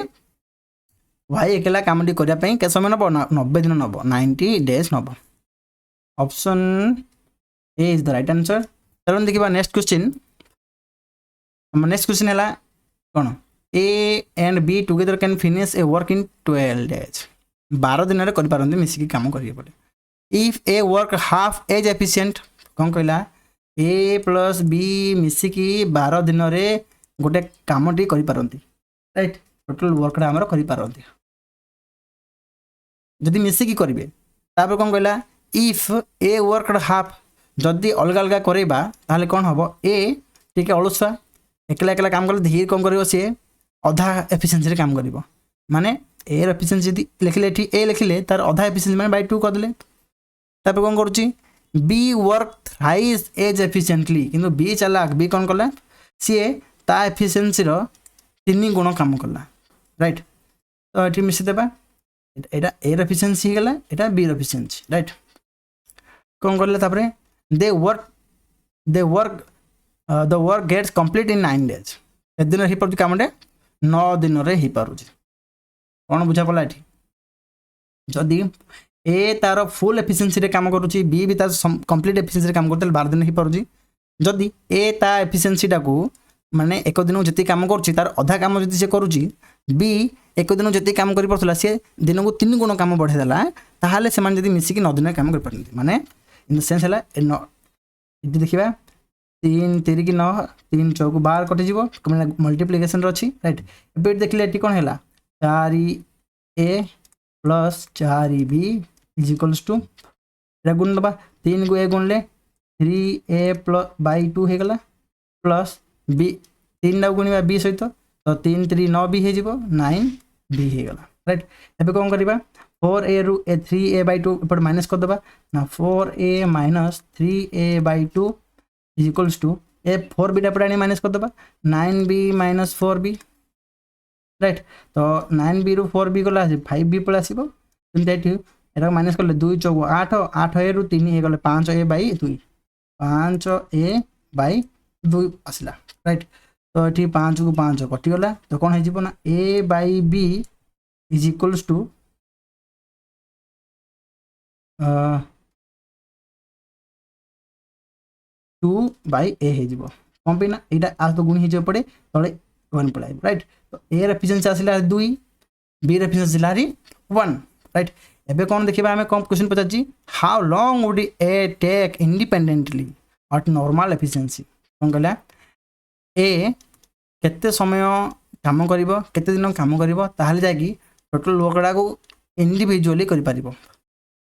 वाई एकला कामटी करिया पई के समय नबो 90 दिन नबो 90 डेज नबो option A is the right answer. चलो देखिबा नेक्स्ट क्वेश्चन। हम नेक्स्ट क्वेश्चन हैला कोन A and B together can finish a work in 12 days 12 दिन रे करि पारंते मिसी की काम करिए बोले if A work half as efficient कोन कहला ए प्लस बी मिसी की 12 दिन रे गोटे कामटी करि पारंती राइट टोटल वर्कटा हमर करि पारंती जदि मिसिकी करेंगे तापर कौन कहला इफ ए वर्कड हाफ जदि अलग अलग करेबा ताहले कौन हम ए टिके अलुआ एकला एकला काम कले धीरे कौन कर सी अधा एफिशिएंसी काम कर माने ए एफिशिएंसी लिखले ए लिखले तार अधा एफिशिएंसी माने बाय 2 करदे तापर कौन करुच्ची B work thrice as efficiently किंतु बी चालाक बी कौन कला सी ता एफिशिएंसी रो 3 गुण काम कला राइट। तो ये मिसी देबा एटा ए एफिशिएंसी गला एटा बी एफिशिएंसी राइट कौन करले तापरे they work the work gets complete in 9 days ए दिन ही पर कामटे 9 दिन रे ही पारुची कौन बुझा पला एठी जदी ए तार फुल एफिशिएंसी रे काम करूची बी भी तार कंप्लीट एफिशिएंसी रे काम करतल 12 दिन ही पारुची जदी ए ता एफिशिएंसी टाकू माने एक दिन जति काम करूची तार अधा काम जति से करूची बी एक दिन जति काम करि परथला से दिन को 3 गुण काम बढ़े देला ताहाले से मान जति मिसी की 9 दिन काम कर परथि माने इन द सेंस हला इति देखिबा 3 3 की 9 3 चौक 12 कटि जीवो मल्टीप्लिकेशन रो अछि राइट एबे देखले एटी कोन हला 4a plus 4b is equals to रे गुण दबा 3 को a गुणले 3a प्लस बाय 2 हे गला प्लस b 3 ना गुणिबा b सहित तो 3 3 9 भी हे जीवो 9 b हे गला राइट एबे कोन करबा 4a रु 3a by 2 पर माइनस कर दबा ना 4a minus 3a by 2 is equals to A 4b टा पड़ानी माइनस कर दबा 9b minus 4b राइट। तो 9b रु 4b गला 5b पळे आसीबो तुमते एठी एटा माइनस करले 2 4 8 8a रु 3 हे गले 5a by 2 5a by 2 आसला राइट। तो ये 5 को 5 कटिगला तो कौन हो ना A by B is equals to 2 by A हो कौन पे ना यहाँ आज तो गुणी हो पड़े तले 1 पड़े राइट। तो ए एफिशिएंसी आसला 2 बी एफिशिएंसी आसला 1 राइट। एबे कौन देखिबा हमें कौन क्वेश्चन पचाची how long would A take independently at normal efficiency कौन कहला ए केते समय काम करिवो केते दिन काम करिवो ताहले जाकी टोटल वर्कडा को इंडिविजुअली करि पारिबो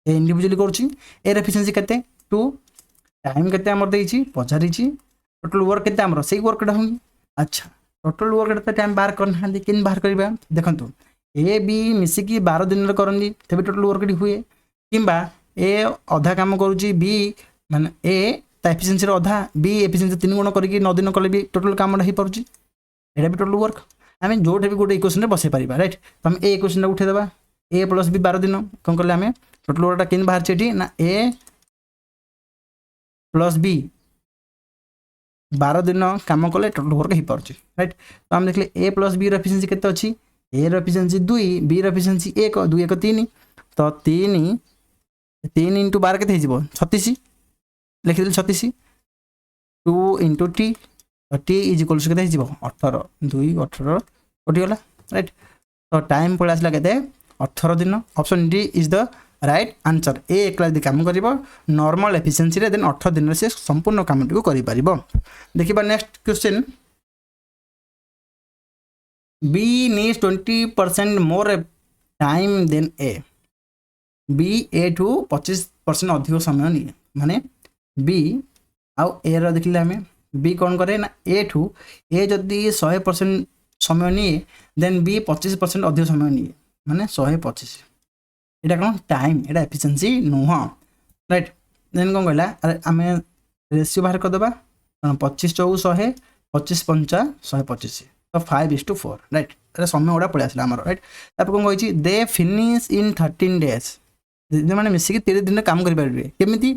ए इंडिविजुअली करछि ए एफिशिएंसी केते 2 टाइम केते हमर देछि पचारिछि टोटल वर्क केते हमर सेही वर्कडा होई अच्छा टोटल वर्कडा त टाइम बाहर करना हांदी किन बाहर करिबा देखंतु ए बी मिसी की 12 दिन रे करंदी तबे टोटल वर्कडी हुए किंबा ए आधा काम करूछि बी माने ए ता एफिशिएंसी रो आधा बी एफिशिएंसी 3 गुण करके 9 दिन कले भी टोटल काम ही पड़ुछि एटा भी टोटल वर्क आम जोटे भी गोटे इक्वेशन में बसई पार राइट। तो हम ए इक्वेशन उठे देबा ए प्लस बी 12 दिन कौन कले आम टोटल वर्कटा केन बाहर छेठी ना ए प्लस बी 12 दिन काम कले टोटल वर्क ही पारुछि राइट। तो हम देखले ए प्लस बी एफिशिएंसी केते अछि ए एफिशिएंसी 2 बी एफिशिएंसी 1 2 1 3 तो 3 3 * 12 केते हिजबो 36 लिखि देल 36 2 * t टी इज इक्वल्स के 18 2 18 कटिगला राइट। तो टाइम पड़े आसला के 18 दिन option D is the right answer A एकला यदि काम करिवो नॉर्मल एफिशिएंसी रे देन 18 दिन से संपूर्ण काम को करि पारिबो। देखिबा next question B needs 20% more time than A B A to 25% अधिक समय निये माने बी आउ ए रो देखले हमें बी कौन करे ना ए ठू ए जदि 100% समय निये देन बी 25% अधिक समय निये माने 125 এটা কোন টাইম এটা এফিशिएंसी नुह राइट देन कोन कहला अरे आमे रेशियो बाहर कर देबा 25 4 100 25 5 125 तो 5:4 राइट अरे समय ओडा पळे आसला हमर राइट तापर कोन कहै छी दे फिनिश इन 13 डेज जे माने मिसी के 13 दिन काम करि परबे केमिति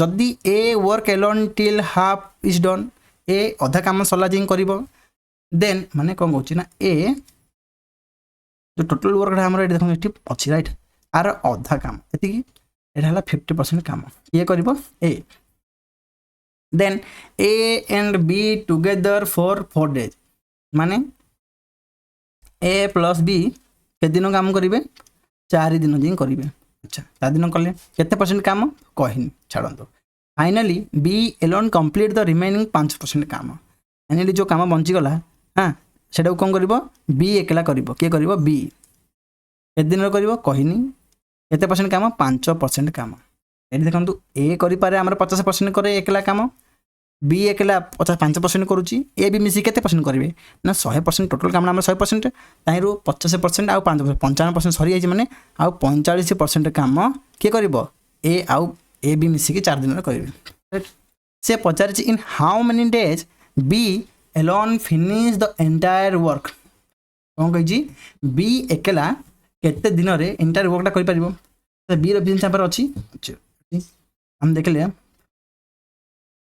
जदी A work alone till half is done A आधा काम सला जिंग करिवो देन माने कोन कहै छी ना ए जो टोटल वर्क हमर एठी देखो एठी अछि राइट आर आधा काम एति की एटा हला 50% काम ये करिवो A then A and B together for 4 days माने ए प्लस बी के दिन काम करिवे 4 दिन जिं करिवे अच्छा 4 दिन कले केते परसेंट काम कहिन छाडंतो finally B alone complete the remaining 5% काम फाइनली जो काम बंची गला हां सेटा कोन करिवो बी एकला करिवो के करिवो बी के दिन करिवो कहिनी केते परसेंट काम 5% काम एठी देखंतु ए करि पारे हमर 50% करे एकला काम बी एकला 5% करूची ए बी मिसी केते परसेंट करिवे ना 100% टोटल काम हमर 100% ताइरु 50% आ 5% 95% सरी आइछ माने आ 45% काम के करिवो ए आ ए बी मिसी के 4 दिन रे करिवे से पचारची in how many days B alone finish the entire work कोन कहि जी बी एकला केते दिन रे एंटायर वर्कटा करि परिबो बी रो एफिशिएंसी पर अछि हम देखले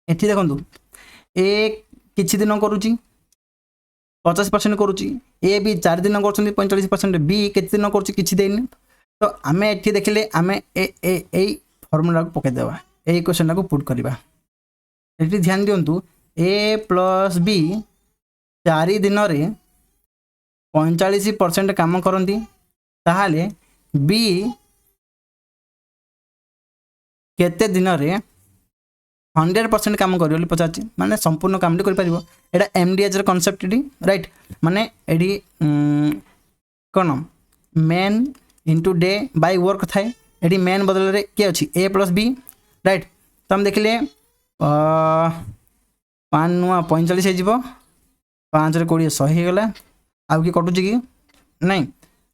एठी देखंतु ए किछि दिन करूची 50% करूची ए बी 4 दिन करछंती 45% बी केते दिन करूची किछि देनी तो आमे एठी देखले आमे ए फार्मूला को पके देबा ए इक्वेशन को पुट करबा एठी ध्यान दियंतु ए प्लस बी 4 दिन रे 45% काम करंती ताहाले बी केते दिन रे 100% काम करियो पचाची माने संपूर्ण काम कर परिबो एटा एमडीएच रे कांसेप्ट डी राइट माने एडी कोन men into day by work थाए एडी मेन बदल रे के अछि ए प्लस बी राइट तो हम देखले 5 नुआ 45 हे जिवो 5 रे 20 100 हे गला आ की कटुची की नहीं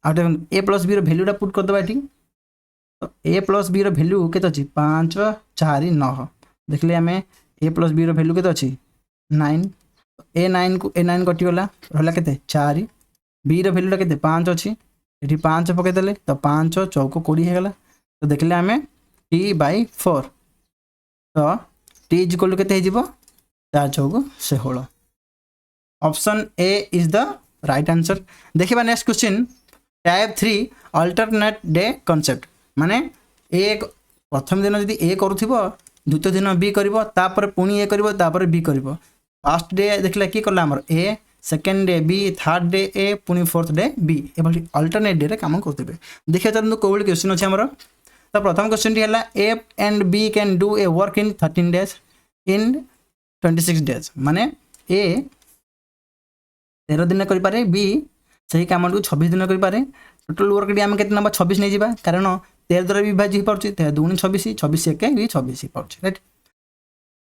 आ ए प्लस बी रो वैल्यूटा पुट कर दबा ठीक तो ए प्लस बी रो वैल्यू केते अछि 5 4 9 देखले हमें ए प्लस बी रो वैल्यू केते अछि 9 ए 9 को ए 9 कटि गला रहला केते 4 बी रो वैल्यूटा केते 5 अछि एठी 5 पके देले तो 5 चौको 20 हे गला तो देखले हमें t by 4 तो t इज इक्वल टू केते हे जिवो 4 चौको 16 option A is the right answer देखिबा next question type 3 alternate day concept माने एक प्रथम दिन यदि ए करूथिबो द्वितीय दिन बी करिवो तापर पुनी ए करिवो तापर बी करिवो फर्स्ट डे देखला की करला हमर A second day B third day A पुनी फोर्थ डे बी एबली अल्टरनेट डे रे काम करथिबे देखिया चलनु कोबल क्वेश्चन अछि हमर तो प्रथम क्वेश्चन टी हला A and B can do a work in 13 days in 26 days माने ए 13 दिन करि पारे बी सही काम को 26 दिन करि पारे टोटल वर्क डी हम केते नंबर 26 नै जिबा कारण 13 द्वारा विभाज्य हो पाउची 13 2 26 26 1 भी 26 ही पाउची राइट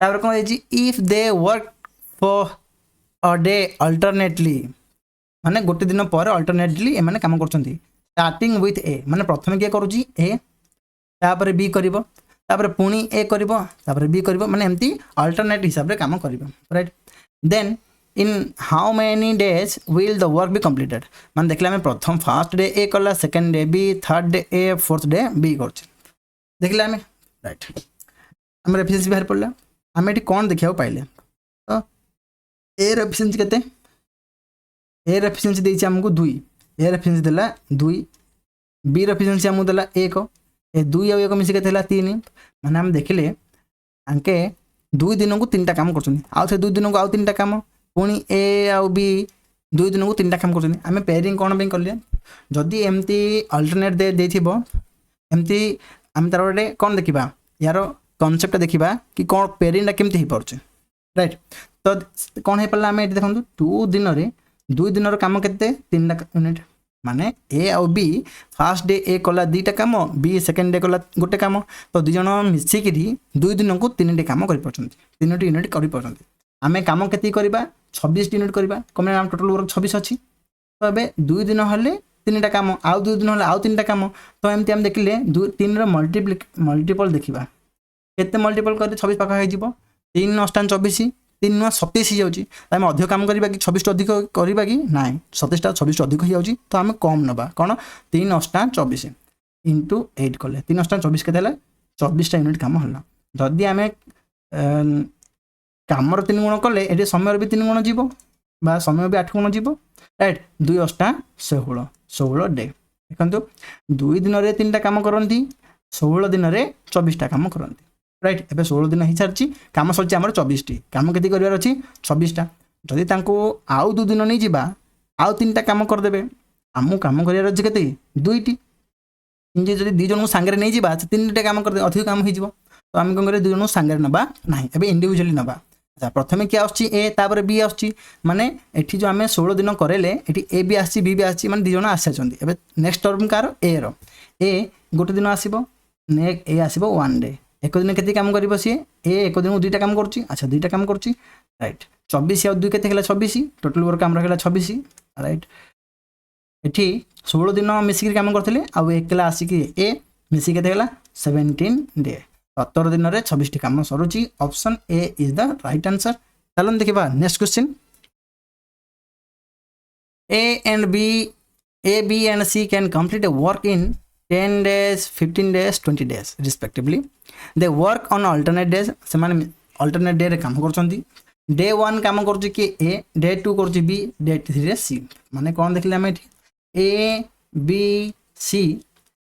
तापर कोन एजी if they work for a day alternately माने गोटे दिन पर अल्टरनेटली ए माने काम करचंती स्टार्टिंग विथ ए माने प्रथम के करूची ए तापर बी करिवो तापर पुनी ए करिवो तापर बी करिवो माने एम्ति अल्टरनेट हिसाब रे काम करिवो right then in how many days will the work be completed मान देखला हमें प्रथम फर्स्ट डे ए करला second day B third day A fourth day B करछ देखला हमें राइट हम एफिशिएंसी बाहर पड़ला हम एटी कोन देखियो पाइले तो ए र एफिशिएंसी केते ए र एफिशिएंसी देछि हमको 2 ए र एफिशिएंसी देला 2 बी र एफिशिएंसी हमको देला 1 ए 2 आ 1 मिसी केते हला 3 माने हम देखले अंके 2 दिन को 3टा काम करछन आ से 2 दिन को आ 3टा काम पुणी ए आउ बी 2 दिन को 3टा काम करछन हमें पेयरिंग कोन बे करले जदी एम्ति अल्टरनेट दे देथिबो एम्ति हम तार कोन देखिबा यार कांसेप्ट देखिबा कि कोन पेयरिंग केमति ही परछ राइट तो कोन हे पल्ला हमें देखंतु 2 दिन रे 2 दिन रो काम केते 3टा यूनिट माने ए आउ बी फर्स्ट डे ए कला 2टा काम बी सेकंड डे कला गोटे काम तो दु जण मिसी कि 2 दिन को 3टे काम करि परछन 3टी यूनिट करि परछन आमे काम केति करबा 26 यूनिट करबा कमे हम टोटल वर्क 26 अछि तो एबे 2 दिन हले तीन कम आउ 2 दिन आउ 3 कम तो एमती आम देखिले 3 मल्टीपल देखा केते मल्टीपल कर 26 पाखा हो 3 अष्टान 24 3 नुआ 27 जाऊँगी आम अधिक कम करवा कि 26 अधिक करवा कि ना 27 26 अधिक हो जाऊँगी तो आम कम नवा कौन 3 अष्टान 24 इंटू 8 कले 3 अष्टान 24 के 24टा यूनिट कम है जदि आम कमर 3 गुण कले ये समय भी 3 गुण जीव बा समय भी 8 गुण जीव राइट 2 अष्टा 16 डे देखो 2 दिन में 3टा कम करती 16 दिन में 24टा कम करती राइट एबे 16 दिन हो सारी कम सर आम 24 कम के कर अच्छी 26टा जदि आउ 2 दिन नहीं जावा आउ 3टा कम करदे आमको कम कर के 2टी जब 2 जन को सांगे नहीं जावा 3टा कम कर अधिक कम हो तो आम कौन 2 जन को सांगे नवा ना एबे इंडिविजुअली नवा अच्छा प्रथम क्या आसची ए तापर बी आसची माने एठी जो आम 16 दिन करेले एठी ए भी आसी बी भी आसी माने 2 जन आसाचंती एबे नेक्स्ट टर्म कार ए गोटे दिन आसीबो ने ए आसीबो 1 डे एक दिन केते काम करिबो सी ए एक दिन 2टा काम करची अच्छा 2टा काम करची राइट 24 और 2 केते हला 26 टोटल वर्क काम रहला 26 राइट एठी 16 दिन मिसिक काम करथिले आ एकला आसी कि ए मिसिक केते हला 17 डे 17 दिन में 26 कम सरुची option A is the right answer चलो देखा next question A B and C can complete a work in 10 days 15 days 20 days respectively they work on alternate days से माने alternate day रे काम करछंती डे 1 काम करछि कि ए डे 2 करछि बी डे 3 रे सी माने कोन देखले हम ए बी सी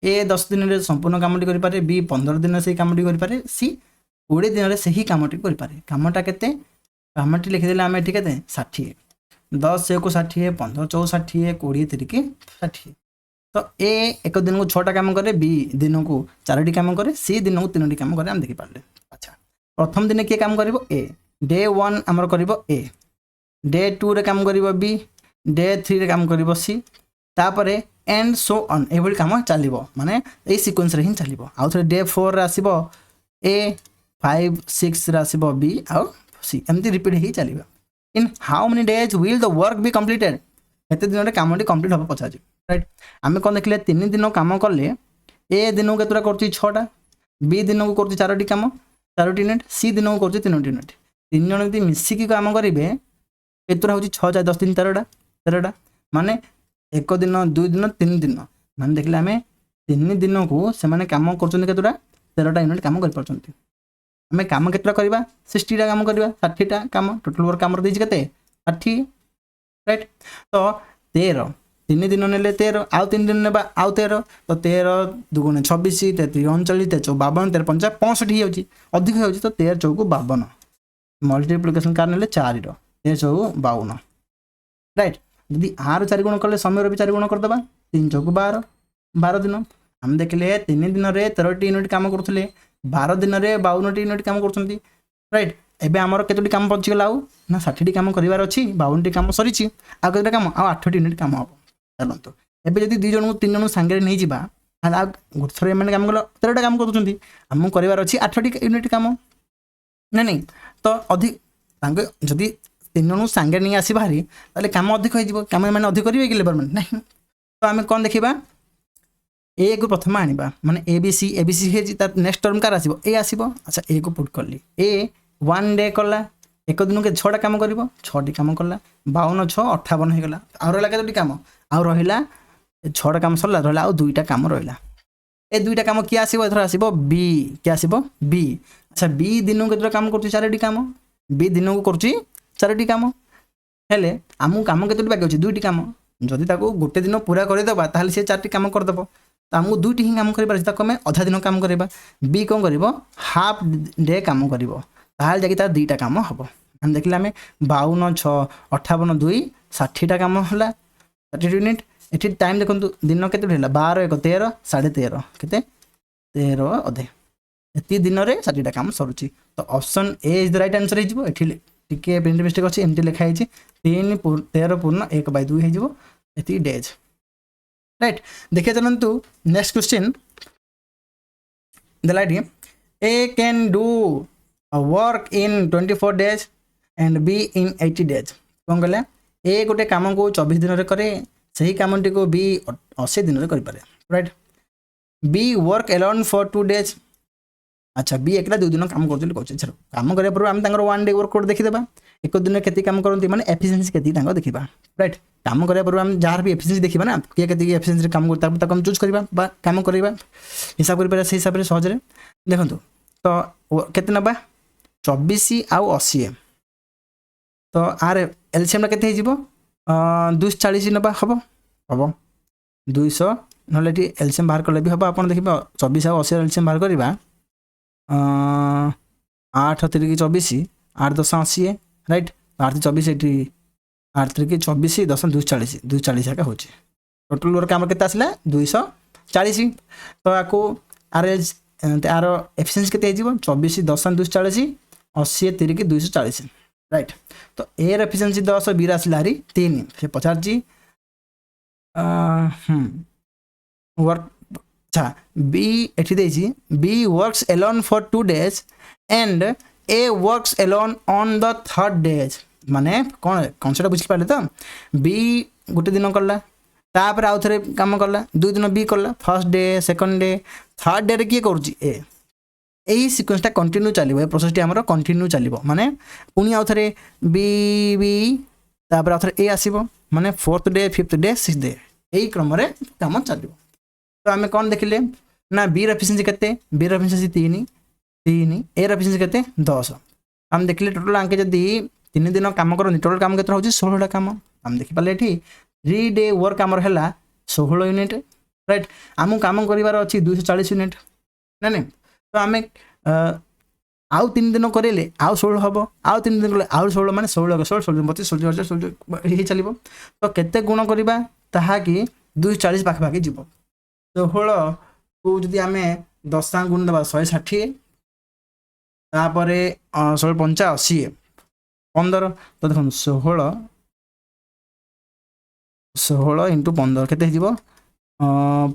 ए 10 दिन में संपूर्ण कामटी करें बी 15 दिन से कामटी करें सी 20 दिन में से ही कामटी करें कामटा के कामटी लिखिदे आम ये के 60 10 को 60 15 4 60 20 3 के 60 तो ए एक दिन को 6टा काम करे बी दिन को 4टी काम करे सी दिन को 3टी काम करे देखी पारे अच्छा प्रथम दिन किए काम करिवो ए डे 1 आमर करिवो ए डे 2 रे काम करिवो बी डे 3 रे काम करिवो सी तापरे एंड सो ऑन ये कम चलो माने ये सीक्वेंस रे ही चलो आउ थे डे 4 रे आसीबो ए 5 6 रे आसीबो बी आउ सी एमती रिपीट ही चलिबा in how many days will the work be completed एते दिन रे कामटी कंप्लीट हो पचाजी राइट आमे कोन देखले 3 दिन काम करले ए दिन को केतरा करछि 6टा बी दिन को करछि 4टी काम 4टी यूनिट सी दिन को करछि 3टी यूनिट 3 जन यदि मिसिकी काम करिवे केतरा होछि 6 4 10 3 13टा माने 1 दिन 2 दिन 3 दिन माने देखले आमे 3 दिन को से माने काम करछन केतरा 13टा यूनिट काम कर परछंती आमे काम केतरा करबा 60टा काम करबा 60टा काम टोटल वर्क काम देछि केते 60 राइट तो 13 3 दिन नेले 13 आउ 3 दिन नेबा आउ 13 तो 13 2 26 33 39 53 52 13 50 65 ही होची अधिक होची तो 13 चौको 52 मल्टीप्लिकेशन कार नेले 4 रो 13 चौको 52 राइट यदि आर 4 गुण कले समय भी 4 गुण कर दबा 3 चौको 12 12 दिन हम देखले 3 दिन रे 13टी यूनिट काम करथले 12 दिन रे 52टी यूनिट काम करछंती राइट एबे हमर केतोटी काम पहुंची गला ना 60टी काम करिवार अछि 52टी काम सरीची आ केतोटा काम आ 8टी यूनिट काम हबो चलंतो एबे जदि 2 जन को 3 जन संगे नहीं जिबा आ गुथरे माने काम गलो 13टा काम करछंती हमु करिवार अछि 8टी यूनिट काम ना नहीं तो अधिक तांगे जदि 3 जन संगे नहीं आसी भारी ताले काम अधिक हो काम माने अधिक करिवे कि लेबर माने नहीं तो आमे कोन देखिबा ए को प्रथम आनिबा माने एबीसी हे तार नेक्स्ट टर्म कार आसीबो ए आसीबो अच्छा ए को पुट करली ए 1 डे कला एक दिन के 6टा काम करिवो 6टी काम कला 52 6 58 हे गला आ रहला केतोटी काम आ रहिला 6टा काम सरला रहला आ 2टा काम रहिला ए 2टा काम कि आसीबो एथरा आसीबो बी कि आसीबो बी अच्छा बी दिन को केतरा काम करछि 4टी काम बी दिन को करछि 4टी काम हेले आमु काम केतोटी बाकी अछि 2टी काम जदि ताको गोटे दिन पूरा कर देबा ताहले से 4टी काम कर देबो तो आमको 2टी ही काम करिबार ताको में आधा दिन काम करिबा बी कोन करिवो हाफ डे काम करिवो ताहले जाकी तार 2टा काम हबो हम देखले हमें 52 6 58 2 60टा काम होला 60 यूनिट एठी टाइम देखंतु दिन केते होला 12 1 13 13.5 केते 13 अधे एती दिन रे 60टा काम सरुची तो option A is the right answer हे जिवो एठी टिके प्रिंट मिस्टेक अछि एमटी लिखा है 3 13 पूर्ण 1/2 हे जिवो एती डेज राइट देखिए चलंतु next question the light A can do a work in 24 days and B in 80 days कौन कहले ए गोटे काम को 24 दिन रे करे सही कामटी को बी 80 दिन में करें right B work alone for 2 days अच्छा बी एकला 2 दिन काम कर काम करा पूर्व आम 1 day वर्क देखीदेवा एक दिन के काम करती मैंने एफिशिएंसी के देखा राइट काम करा पूर्व आम जार भी एफिशिएंसी देखा ना किए के एफिशिएंसी काम करता हम चूज करवा काम करवा हिसाब कर से हिसाब से सहज देखो तो केते नबा 24 आउ 80 तो आर एलसीएम केते हो 240 नबा हम हम 200 ना एलसीएम बाहर कले भी हम आप देखिए 24 आउ 80 एलसीएम बाहर करवा 8 3 24 8 10 80 राइट 8 24 ये 8 3 24 10 240 240 एका हो टोटल वर्क आम के आसला 240 तो आपको आर आर एफिशिएंसी के 24 10 240 80 3 240 राइट तो एर एफिशिएंसी 10 बी आसला 3 से पचार जी वर्क अच्छा बी एठी देछि B works alone for 2 days and A works alone on the 3rd day माने कौन कॉन्सेप्ट बुझी पाले तो बी गोटे दिन करला तापर आउ थरे काम करला 2 दिन बी करला first day second day third day रे की करूची ए एही सीक्वेंसटा कंटिन्यू चलिबो ए प्रोसेसटी हमरो कंटिन्यू चलिबो माने पुनी आउ थरे बी बी तापर आउ थरे ए आसीबो माने 4th day 5th day 6th day एही क्रम रे काम चलिबो तो आम कौन देखिले ना बी एफिशिएंसी केते बी एफिशिएंसी 3 3 ए एफिशिएंसी केते 10 हम देखिले टोटल आंके जदी 3 दिन काम करनी टोटल काम केते होची 16 काम हम देखि पाले एठी 3 डे वर्क हमर हैला 16 यूनिट राइट आम काम करिवार अछि 240 यूनिट ना नहीं तो आम आउ 3 दिन करेले आउ 16 हबो आउ 3 दिन कले आउ 16 माने 16 16 32 36 36 हे चलिबो तो केते गुण करिबा ताहा कि 240 पाख पाखी जीवो 16 को जदि आम 10 गुण दबा 160 तापरे 16 पंचा 80 15 तो देखो 16 16 इंटू 15 केते जीवो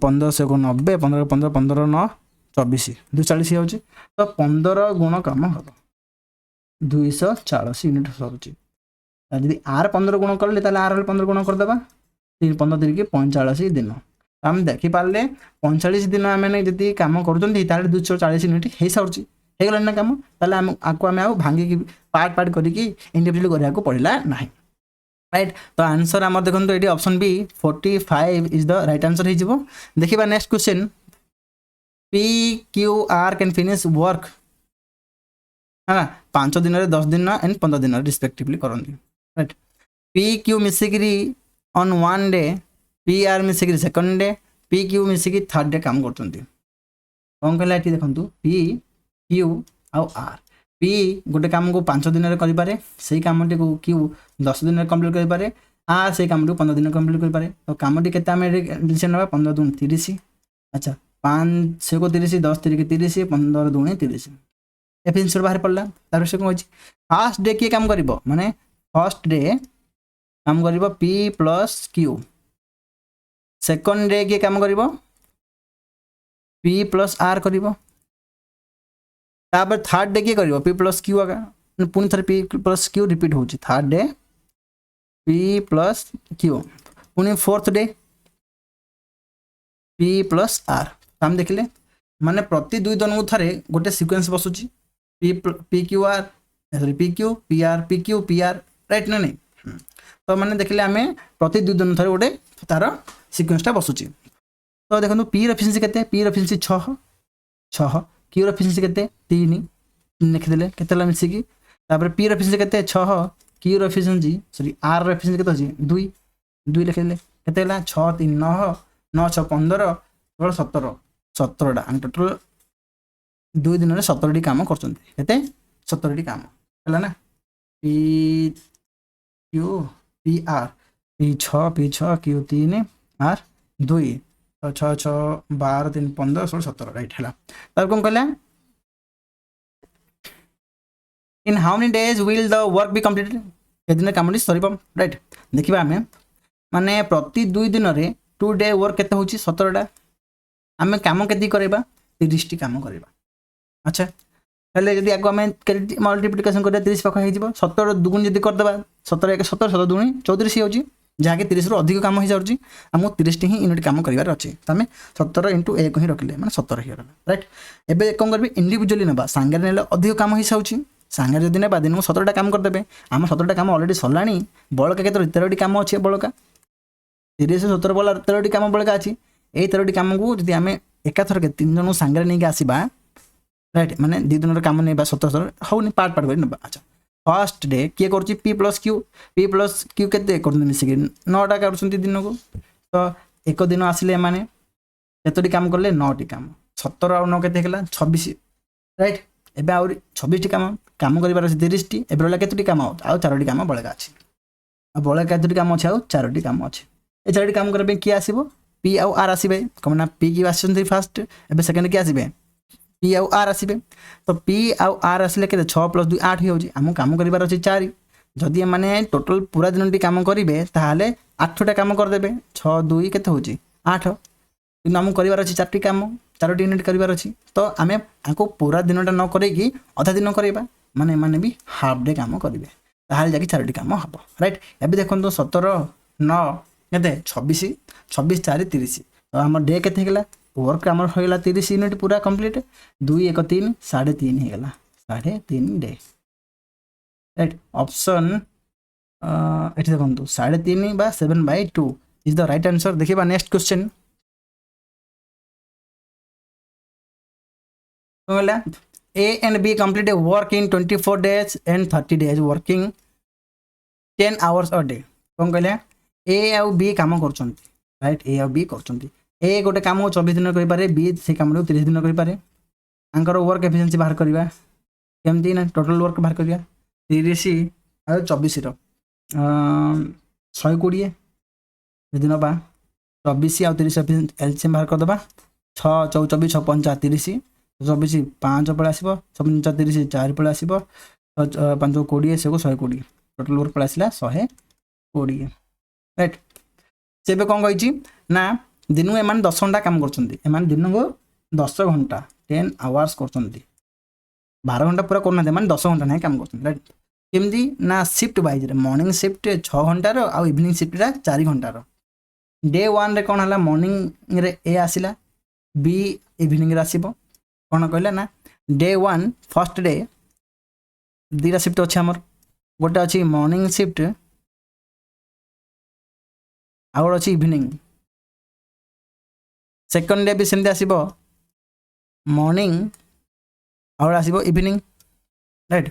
15 से 90 15 15 15 9 24 240 हो तो 15 गुण काम हम 240 यूनिट सरुची यदि आर 15 गुण करले ताले आर 15 गुण कर देबा 3 15 3 45 दिन हम देखि पारले 45 दिन आम जदि काम करूछन ताले 240 यूनिट हे सरुची हे गलन ना काम ताले हम आको हम आउ भांगी की पार्ट पार्ट करी की इंडिविजुअली करिया को पड़िला नाही राइट तो आंसर आम देखो तो ये option B 45 is the right answer हो जिवो देखिबा next question P Q R can finish work है 5 दिन 10 दिन एंड 15 दिन रिस्पेक्टिवली करंती राइट पी क्यू मिसिकरी ऑन 1 डे पी आर मिसिकरी सेकंड डे पी क्यू मिसिकी थर्ड डे काम करतंती कौन कहला एठी देखंतु पी क्यू आउ आर पी गोटे काम को 5 दिन करि पारे सेही कामटी को क्यू 10 दिन कंप्लीट करि पारे आर सेही कामटी 15 दिन कंप्लीट करि पारे तो कामटी केते हम डिसीजन नबा 15 दूनी 30 अच्छा 5 से को 30 10 3 30 15 दूनी 30 एफिशिएंसी बाहर पड़ला तार से कोन फर्स्ट डे के काम करिवो माने फर्स्ट डे काम करिवो P plus Q second day के काम करिवो पी प्लस आर करिवो तापर थर्ड डे के करिवो पी प्लस क्यू आगा पुनी थरे पी प्लस क्यू रिपीट होची third day P plus Q पुनी fourth day P plus R हम देखिले माने प्रति 2 दिन को थरे गोटे सीक्वेंस बसुची P Q R sorry P Q P R right ना नहीं तो माने देखिले आमे प्रति 2 दिन थरे गोटे तार सीक्वेंसटा बसुची तो देखो पी एफिशिएंसी केते पी एफिशिएंसी 6 6 क्यू एफिशिएंसी केते 3 लिखिदेले केतेला मिसिकी तापर पी एफिशिएंसी केते 6 Q efficiency sorry R efficiency केते अछि 2 2 लिखिदेले केतेला 6 3 9 9 6 15 16 17 17 टा टोटल 2 दिन रे 17 टी काम करचंती केते 17 टी काम हला ना P Q P R P 6 Q 3 R 2 तो 6 6 12 3 15 16 17 राइट हला तब कौन कहला इन how many days will the work be completed के दिन काम सरीब राइट देखिबा हमें माने प्रति 2 दिन रे 2 डे वर्क केते होची 17 टा आमे काम केति करबा 30 टी काम करबा अच्छा हेले जदी आगो हमें मल्टीप्लिकेशन कर 30 पाखा हे जिवो 17 दुगुण जदी कर देबा 17 1 17 17 दुनी 34 होची जहाँकि 30 रु अधिक काम हो जाऊँगी आमको 30 टी ही यूनिट काम करार अच्छे तो आम 17 इंटू 1 ही रखिले मैंने 17 हो गला राइट। एबे कौन करेंगे इंडिविजुअली ना सांगे ने अधिक काम हो जाऊँगी सांगे जदि ना दिन को 17टा काम करदे आम 17टा काम अलरेडी सरला बड़का के 13टी काम अच्छे बड़का 30 17 बड़ा 13टी काम बड़का अच्छी यही 13टी काम को जब आम एकाथर के 3 जन सांगे नहीं आसवा राइट माने 2 दिन काम नहीं 17 होनी पार्ट पार्ट कर अच्छा फर्स्ट डे किए कर पी प्लस क्यू के मिसिक 9टा कर दिन को तो एक दिन आसिले माने केतोटी काम कले 9टी काम 17 आउ 9 के 26 राइट एबे आउरी 26टी काम करिबार अछि 30टी एबे रला केतोटी काम आउ 4टी काम बळका अछि आ बळका केतोटी काम अछि आउ 4टी काम अछि ए 4टी काम करबे की आसीबो पी आउ आर आसीबे कमना पी की आछन फर्स्ट एबे सेकंड की आसीबे पी आउ आर आसीबे तो पी आउ आर आसिले के 6 + 2 8 हो आम काम करिबार अछि 4 जदि माने टोटल पूरा दिन काम करेंगे ताहले 8टा काम करदे 6 2 केते होची 8 कि आम करिबार अछि 4टी काम 4टी यूनिट करिबार अछि तो आमे आको पूरा दिनटा न करेगी अधा दिन करबा माने माने भी हाफ डे काम करिवे ताहले जाकी 4टी काम हबो राइट। एबे देखन तो 17 9 केते 26 26 4 30 तो हमर डे केते गेला वर्क हमर होइला 30 यूनिट पूरा कंप्लीट 2 1 3 3.5 हे गेला 3.5 डे राइट ऑप्शन एठी देखंतु 3.5 बा 7/2 इज द राइट आंसर। देखिबा नेक्स्ट क्वेश्चन बोला A and B complete a work in 24 days and 30 days working 10 hours a day कोन कहले A और B काम करछंती राइट A और B करछंती A गोटे काम 24 दिन करि पारे B से काम 30 दिन करि पारे आंकर वर्क एफिशिएंसी बाहर करबा केमती ना टोटल वर्क बाहर करबा 30 और 24 रो 120 दिन बा 24 और 30 एलसीएम बाहर कर दबा 6 24 6 5 30 24 5 पळे आसीबो 5 30 4 पळे आसीबो 5 20 से 120 टोटल वर्क पळे आसीला 120 राइट। सेबे कोन कहिची ना दिनु एमान 10 घंटा काम करछंती एमान दिनु को 10 घंटा 10 आवर्स करछंती 12 घंटा पूरा करना दे मान 10 घंटा नहीं काम करछंती राइट। केमदी ना शिफ्ट वाइज रे मॉर्निंग शिफ्ट 6 घंटा रो आ इवनिंग शिफ्ट रा 4 घंटा रो डे 1 रे कोन हला मॉर्निंग रे ए आसीला बी इवनिंग रे आसीबो कोन कहला ना डे 1 फर्स्ट डे दीरा शिफ्ट अछि हमर गोटे अछि मॉर्निंग शिफ्ट आउर अछि इवनिंग सेकंड डे भी सेमते आसीबो मॉर्निंग और आसीबो इवनिंग राइट।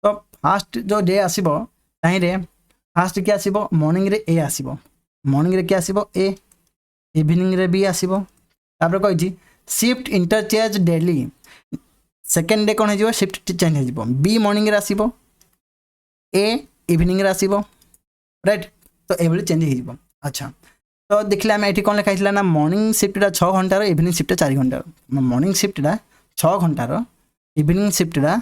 तो फास्ट जो डे आसीबो ताहि रे फास्ट के आसीबो मॉर्निंग रे ए आसीबो मॉर्निंग रे के आसीबो ए इवनिंग रे बी आसीबो तापर कहिछि shift interchange daily second day कोन हेजिबो शिफ्ट चेंज हेजिबो बी मॉर्निंग रे आसीबो ए इवनिंग रे आसीबो राइट तो एभली चेंज हेजिबो अच्छा। तो देखले हम एठी कोन लिखा हितला ना मॉर्निंग शिफ्ट रा 6 घंटा रो इवनिंग शिफ्ट 4 घंटा रो मॉर्निंग शिफ्ट रा 6 घंटा रो इवनिंग शिफ्ट रा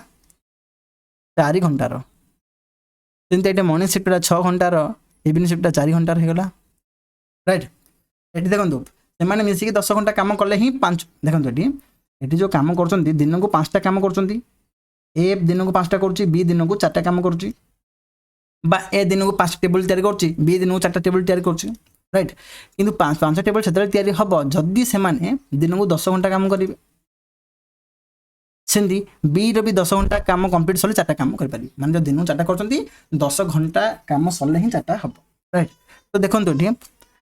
4 घंटा रो तिनते एटे मॉर्निंग शिफ्ट रा 6 घंटा रो इवनिंग शिफ्ट रा 4 घंटा रो हेगला राइट। एठी देखंतु सेमाने मिसी के 10 घंटा काम करले ही 5 देखंतु एठी जो काम करछंती दिन को 5टा काम करछंती ए दिन को 5टा करछि बी दिन को 4टा काम करछि बा ए दिन को 5 टेबल तयारी करछि बी दिन को 4टा टेबल तयारी करछि राइट। किंतु 5 टेबल सेतरे तयारी हबो जदी सेमाने दिन को 10 घंटा काम करिवे सेंदी बी रो भी 10 घंटा काम कंप्लीट सले 4टा काम कर पारी माने दिन को 4टा करछंती 10 घंटा काम सले ही 4टा हबो राइट। तो देखंतु एठी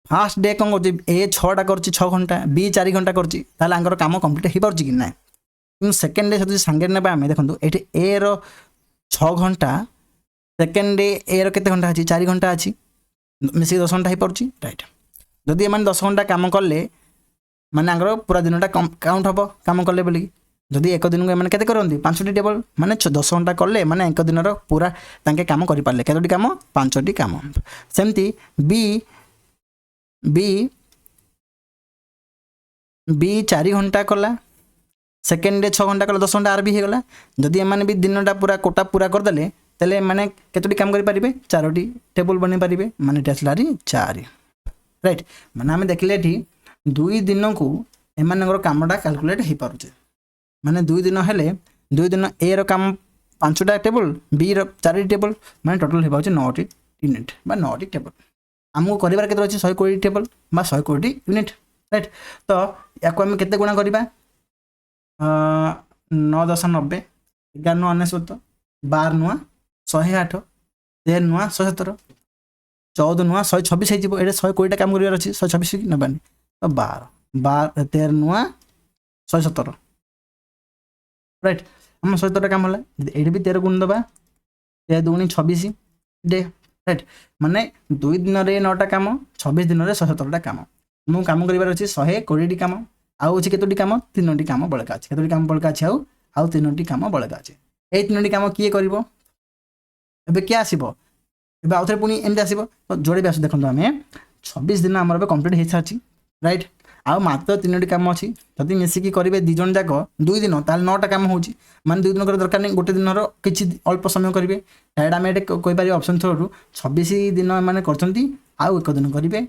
फास्ट डे कौन कर ए 6टा कर 6 घंटा बी 4 घंटा कर काम कंप्लीट हो पार्टी कि ना कि सेकेंड डे जो सांगे ना आम देखो ये ए रो 6 घंटा सेकेंड डे ए रो केते घंटा अच्छी 4 घंटा अच्छी मिसिक 10 घंटा हो पार्टी राइट। जदि एम 10 घंटा काम कले माने पूरा दिनटा काउंट हम काम कले बोली जदि एक दिन को केते करंती 5टी टेबल माने 10 घंटा कले माने एक दिन पूरा तांके काम करि पारले केतोटी काम 5टी काम सेमती बी बी बी 4 घंटा कला सेकेंड डे 6 घंटा कला 10 घंटा आर भी हेगला जदि एमाने भी दिनटा पूरा कोटा पूरा करदेले तेले माने केतोटी काम करि पारिबे 4टी टेबल बनै पारिबे माने टेस्लारी 4 राइट। माने हम देखले एठी 2 दिन को एमानकर कामटा कैलकुलेट हे पारुचे माने 2 दिन हेले 2 दिन ए रो काम 5टा टेबल बी रो 4टी टेबल माने टोटल हे पाउचे 9टी यूनिट बा 9टी टेबल आमको करार के अच्छे 120 टेबल बा 120 यूनिट राइट। तो या आम के गुणा करवा 9 10 90 11 9 99 12 नुआ 108 13 नुआ 117 14 नुआ 126 हो 120 काम करार अच्छे 126 कि नबानी तो 12 13 नुआ 117 राइट। आम 117 काम है ये भी 13 गुण दबा 13 दूनी 26 डे राइट। माने 2 दिन रे 9टा काम 26 दिन रे 117टा काम मु काम करार अच्छे 120 काम आउ अच्छे केतोटी काम 3टी काम बड़का अच्छे केतोटी काम बड़का अच्छे आउ 3टी काम बड़का अच्छे ये 3टी काम किए करिवो एबे क्या आसीबो एबे आउ थे पुनी एमती आसीबो तो जोड़े भी आस देखो आम 26 दिन आमर कंप्लीट हो सारी राइट आउ मात्र 3टी काम अच्छी जदि मिसिकी करेंगे 2 जन जाक 2 दिन ताल 9टा काम होची माने 2 दिन कर दरकार नहीं गोटे दिन किसी अल्प समय करेंगे डायरेक्ट आम ये कहीपर ऑप्शन थ्रू 26 दिन मैंने करछंती आउ 1 दिन करेंगे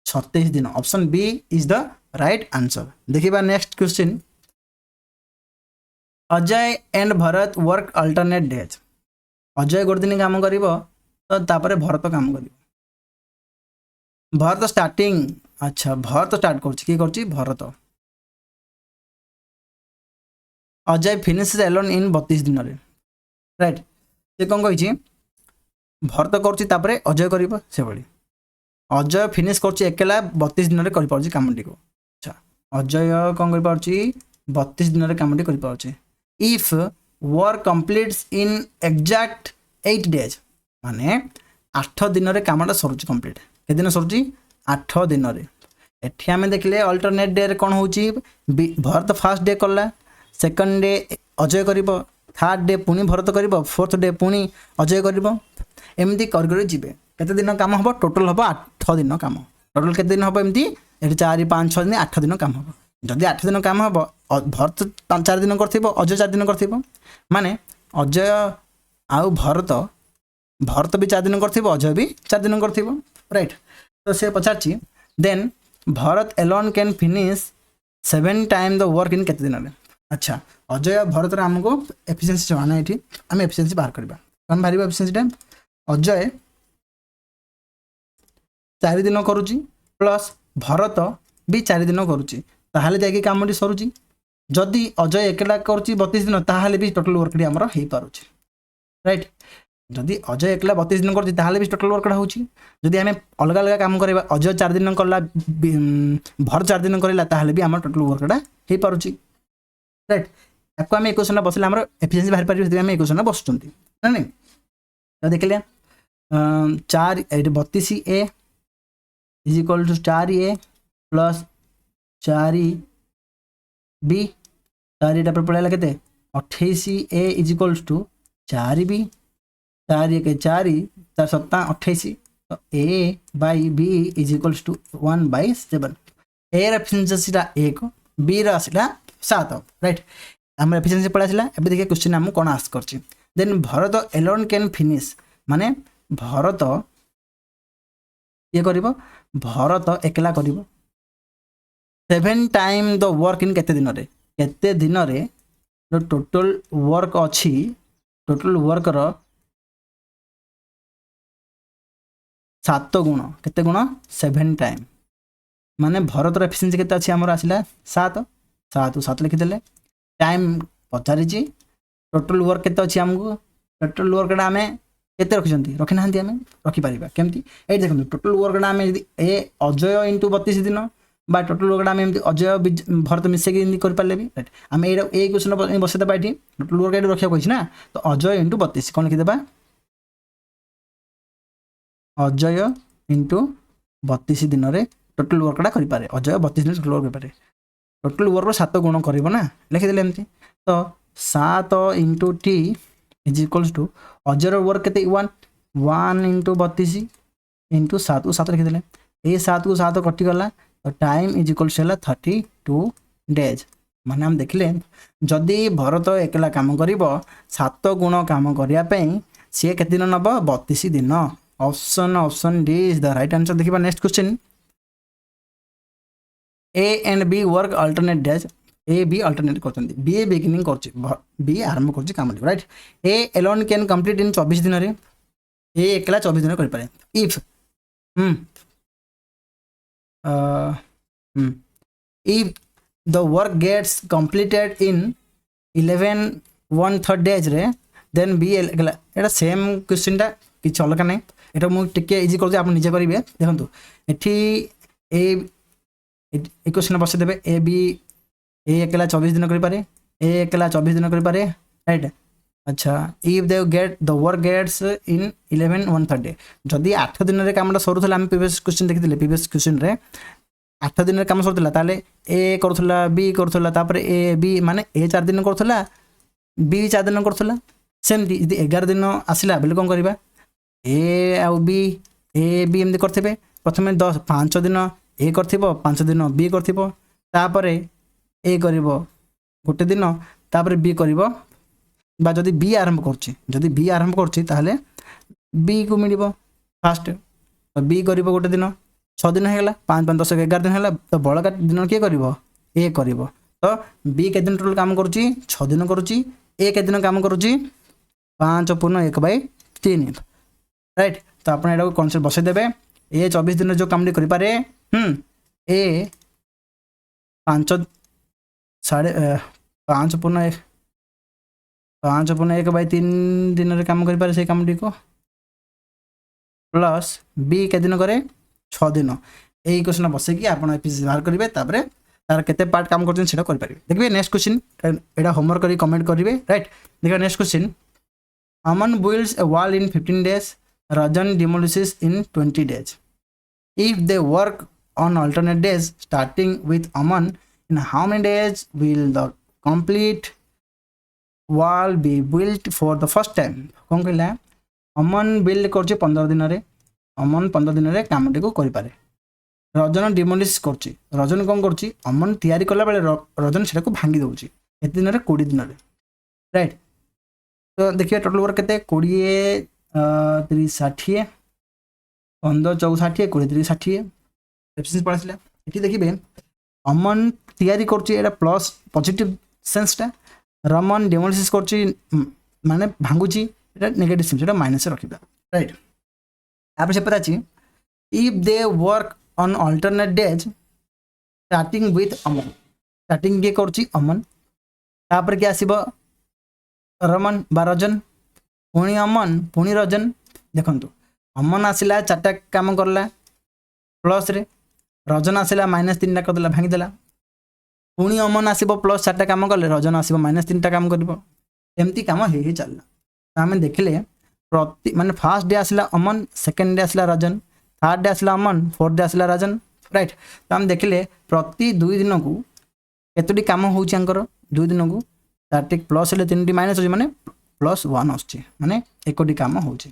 36 दिन option B is the right answer. देखिबा next question Ajay and Bharat work alternate days Ajay गोटे दिन काम करिवो तो तापर भरत काम करिवो भरत स्टार्टिंग अच्छा भरत स्टार्ट कर Bharat Ajay finish alone in 32 दिन रे राइट से कौन कही भरत कर अजय कर से भाई अजय फिनिश कर एकला 32 दिन में कर कामटी को अच्छा अजय कौन कर 32 दिन में कामटी कर if work completes in exact 8 days माने 8 दिन में कामटा सरुची कंप्लीट के दिन सरुची 8 दिन में एठी आम देखले अल्टरनेट डे कौन हो भरत फास्ट डे कला सेकंड डे अजय कर थर्ड डे पुणी भरत कर फोर्थ डे पुणी अजय कर एमती कर जीवे केते दिन काम हम टोटल हम 8 दिन काम टोटल केते दिन हम एमती 4 5 6 दिन 8 दिन काम हम जदि 8 दिन काम हम भरत 4 दिन कर अजय 4 दिन कर माने अजय आउ भरत भरत भी 4 दिन कर अजय भी 4 दिन कर राइट। तो से पचार then Bharat alone can finish 7 time the work in केते दिन में अच्छा अजय भरत आमको एफिशिएंसी जमाना ये आम एफिशिएंसी बाहर करवा कौन बाहर एफिशिएंसी टाइम अजय 4 दिन करुच्ची प्लस भरत भी 4 दिन करुच्ची ताहले जाके कामटी सरुची जदि अजय एकला करुच्ची 32 दिन ताहले भी टोटल वर्कटी आमर हो पारुची राइट जदि अजय एकला 32 दिन करुच्ची ताहले भी टोटल वर्कटा होची जदि आम अलग अलग काम करबा अजय 4 दिन कला भरत 4 दिन करला ताहले भी आमर टोटल वर्कटा हो पारुची राइट आपको आम इक्वेशन बसले आम एफिशिएंसी बाहर पार आम इक्वेशन बसुँच ना नहीं तो देख लिया 4 32 A is equal to 4 A plus 4 B 4 पर पड़ेगा के 28 A is equal to 4 B 4 1 4 4 7 28 तो A by B is equal to 1/7 A efficiency 1 B रहा 7 राइट आम एफिशिएंसी पड़ा एबे देखिए क्वेश्चन आम कौन आस्क कर then Bharat alone can finish माने भरत ये कर भरत एकला कर 7 टाइम द वर्क इन केते दिन रे जो टोटल वर्क अच्छी टोटल वर्क रो 7 गुण केते गुण 7 टाइम माने भरत एफिशिएंसी केते अछि हमर आसिला 7 7 7 लिखिदेले टाइम पचारि टोटल वर्क केते अछि हमको टोटल वर्कटा आम केते रखिछंती रखि नाहंती आम रखि परिबा केमती ए देखंतु टोटल वर्कटा आम यदि ए अजय इंटू 32 दिन बा टोटल वर्कटा आम एमती अजय भरत मिसे के कर पाले भी राइट आम ए क्वेश्चन बसे दबा एठी टोटल वर्क एठी रखिया कहिछ ना तो अजय इंटू 32 कोन लिखि देबा अजय इंटू 32 दिन रे टोटल वर्कटा करि पारे अजय 32 दिन टोटल वर्क करि पारे टोटल वर्क 7 गुण करिवो ना लिखिदेले एमती तो 7 into T is equals to अजयर वर्क के 1 इंटू 32 इंटू 7 7 लिखिदेले ये 7 को 7 कटिगला तो टाइम इज इक्वल्स 32 डेज माने हम देखले जदि भरत एकला काम करिवो 7 गुण काम करिया पई सी केते दिन नब 32 दिन option D is the right answer. देखिबा next question A and B work alternate days A B alternate करछंती बी बिगिनिंग करछि बी आरंभ करछि काम right A alone can complete in 24 दिन रे ए एकला 24 दिन कर पारे if if the work gets completed in 11 1/3 days रे then b एटा सेम क्वेश्चन टा किछ अलग नै एटा मु टिके इजी कर दे आपण निजे करिवे देखंतु एठी ए क्वेश्चन बसे देबे ए बी ए एकला 24 दिन करि पारे ए एकला 24 दिन करि पारे राइट अच्छा if they get the work gets in 11 1/3 day जदी 8 दिन रे कामटा सरुथला हम प्रीवियस क्वेश्चन देखिथिले प्रीवियस क्वेश्चन रे 8 दिन रे काम सरुथला ताले ए करथला बी करथला तापर ए बी माने ए 4 दिन करथला बी 4 दिन करथला सेमती यदि 11 दिन आसिला बेले कोन करबा ए आ बी ए बी एमदी करथिबे प्रथमे 5 दिन ए करथिबो 5 दिन बी करथिबो तापर ए करिवो गोटे दिन तापर बी करिवो बा जदि बी आरंभ करछि जदि बी आरंभ करछि ताहले बी को मिलिबो फास्ट तो बी करिवो गोटे दिन 6 दिन हेगला 5 5 10 11 दिन हेला तो बळका दिन के करिवो ए करिवो तो बी के दिन टोटल काम करूची 6 दिन करूची ए के दिन काम करूची 5/1/3 राइट तो आपण एडा कॉन्सेप्ट बसे देबे ए 24 दिन जो काम करि पारे ए 5 साढ़े 5/1 5/1/3 दिन रे काम करि पारे से काम को प्लस बी के दिन करे 6 दिन यही क्वेश्चन बसे कि आप बाहर करेंगे तापर तार केते पार्ट काम करछन सेटा कर पारिबे देखबे नेक्स्ट क्वेश्चन एडा होमवर्क करी कमेंट करिवे राइट देखबे next question Aman builds a wall in 15 days Rajan demolishes in 20 days if they work on alternate days starting with Aman in how many days will the complete wall be built for the first time कोन कहला अमन build करछे 15 दिन रे अमन 15 दिन रे कामटी को करि पारे रजन demolish करछि रजन कोन करछि अमन तयारी करला बेले रजन सेटा को भांगी दउछि एत दिन रे 20 दिन रे राइट तो देखिए टोटल वर्क केते 20 30 60 15 64 20 30 60 एफिशिएंसी पड़ासिला एठी देखिबे अमन तयारी करछि एटा प्लस पॉजिटिव सेंस टा रमन डिमोलिश करछि माने भांगुछि एटा नेगेटिव सेंस एटा माइनस रखिबा राइट आप से पता छी if they work on alternate days starting with Aman starting के करछि अमन तापर के आसीबो रमन बा रजन पुणी अमन पुणी रजन देखंतु अमन आसिला 4टा काम करला प्लस रे रजन आसिला -3टा कर देला भांगी देला पुणी अमन आसीबो प्लस 4टा काम करले रजन आसीबो -3टा काम करबो एमती काम हे चलला हम देखले प्रति माने फर्स्ट डे आसिला अमन सेकंड डे आसिला रजन थर्ड डे आसिला अमन फोर्थ डे आसिला रजन राइट तो हम देखले प्रति 2 दिन को केतोटी काम होउची अंकर 2 दिन को तारटी प्लस ले 3टी माइनस होची माने +1 आछी माने एकोटी काम होउची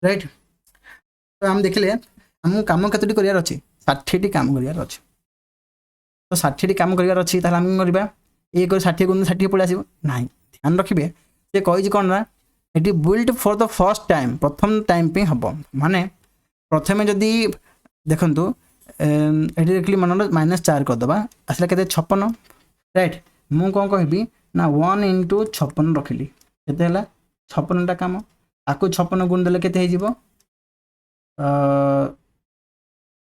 राइट तो हम देखले हम काम केतोटी करियार अछि 60 टी काम करियार अछि तो 60 टी काम करियार अछि ताला हम करबा 1 को 60 गुण 60 पळे आसीबो नाही ध्यान रखिबे से कहि कोन ना eighty build for the first time प्रथम टाइम पे हबो माने प्रथमे जदी देखंतु एटी देखली मन -4 कर दबा असला केते 56 राइट मु कोन कहबी ना 1 * 56 रखिली केते हला 56 टा काम आको 56 गुण देले केते हे जिवो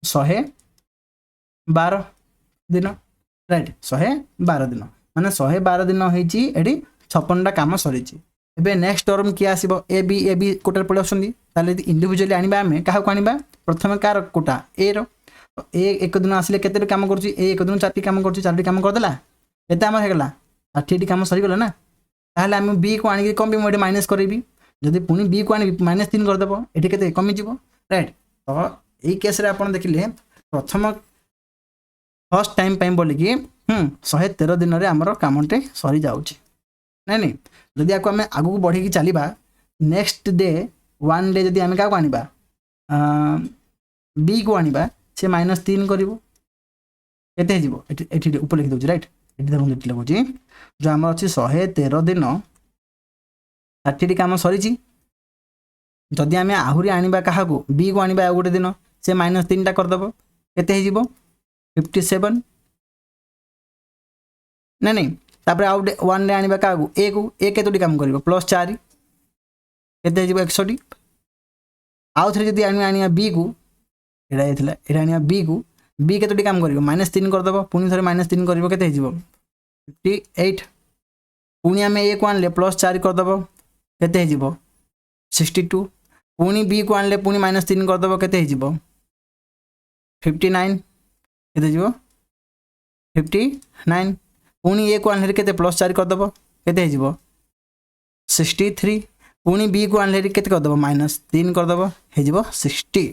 112 दिन राइट 112 दिन माने 112 दिन हेची एडी 56 टा काम सरीची एबे नेक्स्ट टर्म किया आसीबो ए बी कोटा पळे आछंदी ताले इंडिविजुअली आनिबा हमें काहा को आनिबा प्रथमे कार कोटा ए रो ए एक दिन आसले केते काम करची ए एक दिन 4टी काम करची 4टी काम कर देला एते हमर हेगला 60टी काम सरी गेला ना ताले हम बी को आनी कम भी मोडे माइनस करबी जदी पुनी बी को आनी -3 कर देबो एठी केते कमी जिवो राइट तो ए केस रे आपण देखिले प्रथम फर्स्ट टाइम पे बोली कि 113 दिन रे हमर कामटे सरी जाउची नै नै जदि आको हमें आगु को बढ़ी की चलीबा नेक्स्ट डे 1 डे जदि हमें का को आनिबा बी को आनिबा से -3 करिवो केते हिजिवो एठी ऊपर लिखि दउची राइट एठी देखो लिखि लगोची जो हमर अछि 113 दिन 60 टी काम सरीची जदि हमें आहुरी आनिबा काहा को बी को आनिबा गोटे दिन से -3 टा कर दबो केते हिजिवो 57 नै नै तापर आउट 1 डे आनिबा का ए को ए केतोटी काम करिवो +4 केते हिजिवो 61 आउ थरे जदि आनिबा बी को एटा आइथिला एटा आनिया बी को बी केतोटी काम करिवो -3 कर दबो पुनी थरे -3 करिवो केते हिजिवो 58 पुनी आमे ए को आनले +4 कर दबो केते हिजिवो 62 पुनी बी को आनले पुनी -3 कर दबो केते हिजिवो 59 केते हिजिवो 59 पुनी ए को आनले केते +4 कर दबो केते हिजिवो 63 पुनी बी को आनले केते कर दबो -3 कर दबो हिजिवो 60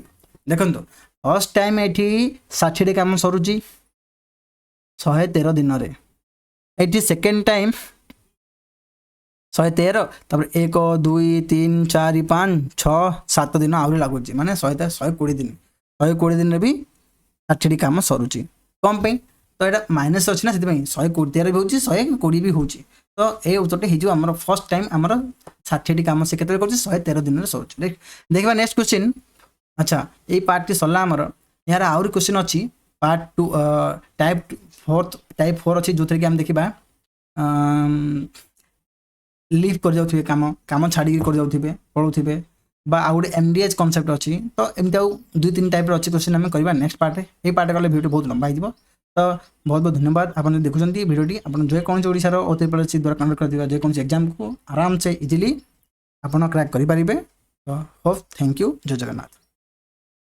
देखंतु फर्स्ट टाइम एठी 60 रे काम सरुची 113 दिन रे एठी सेकंड टाइम 113 तापर 1 2 3 4 5 6 7 दिन आउरी लागुची माने 120 दिन 120 दिन रे भी 60 काम सरुची कम पे तो एटा माइनस अछि ना सेति पई 113 भी होची 120 भी होची तो ए उत्तरटे हिजो हमर फर्स्ट टाइम हमर 60 काम से केते करची 113 दिन रे सरुची देखबा नेक्स्ट क्वेश्चन अच्छा ये पार्ट टी सरला हमर यार आउरी क्वेश्चन अछि पार्ट 2 टाइप 4 अछि जोथरे कि हम देखिबा लीव कर जाउथिबे काम छाडी कर जाउथिबे पळौथिबे बा आउड एमडीएच कांसेप्ट अछि तो एमते आउ 2-3 टाइप रो अछि क्वेश्चन हम करबा नेक्स्ट पार्ट रे ए पार्ट गले वीडियो बहुत लंबा हिजबो तो बहुत बहुत धन्यवाद आपन देखुचंती वीडियो टी आपन जे कोन ओडिसा रो ओते पळे सी द्वारा कंडक्ट कर दिबा जे कोन एग्जाम को आराम से इजीली आपन क्रैक करि परिबे तो होप थैंक यू जय जगन्नाथ।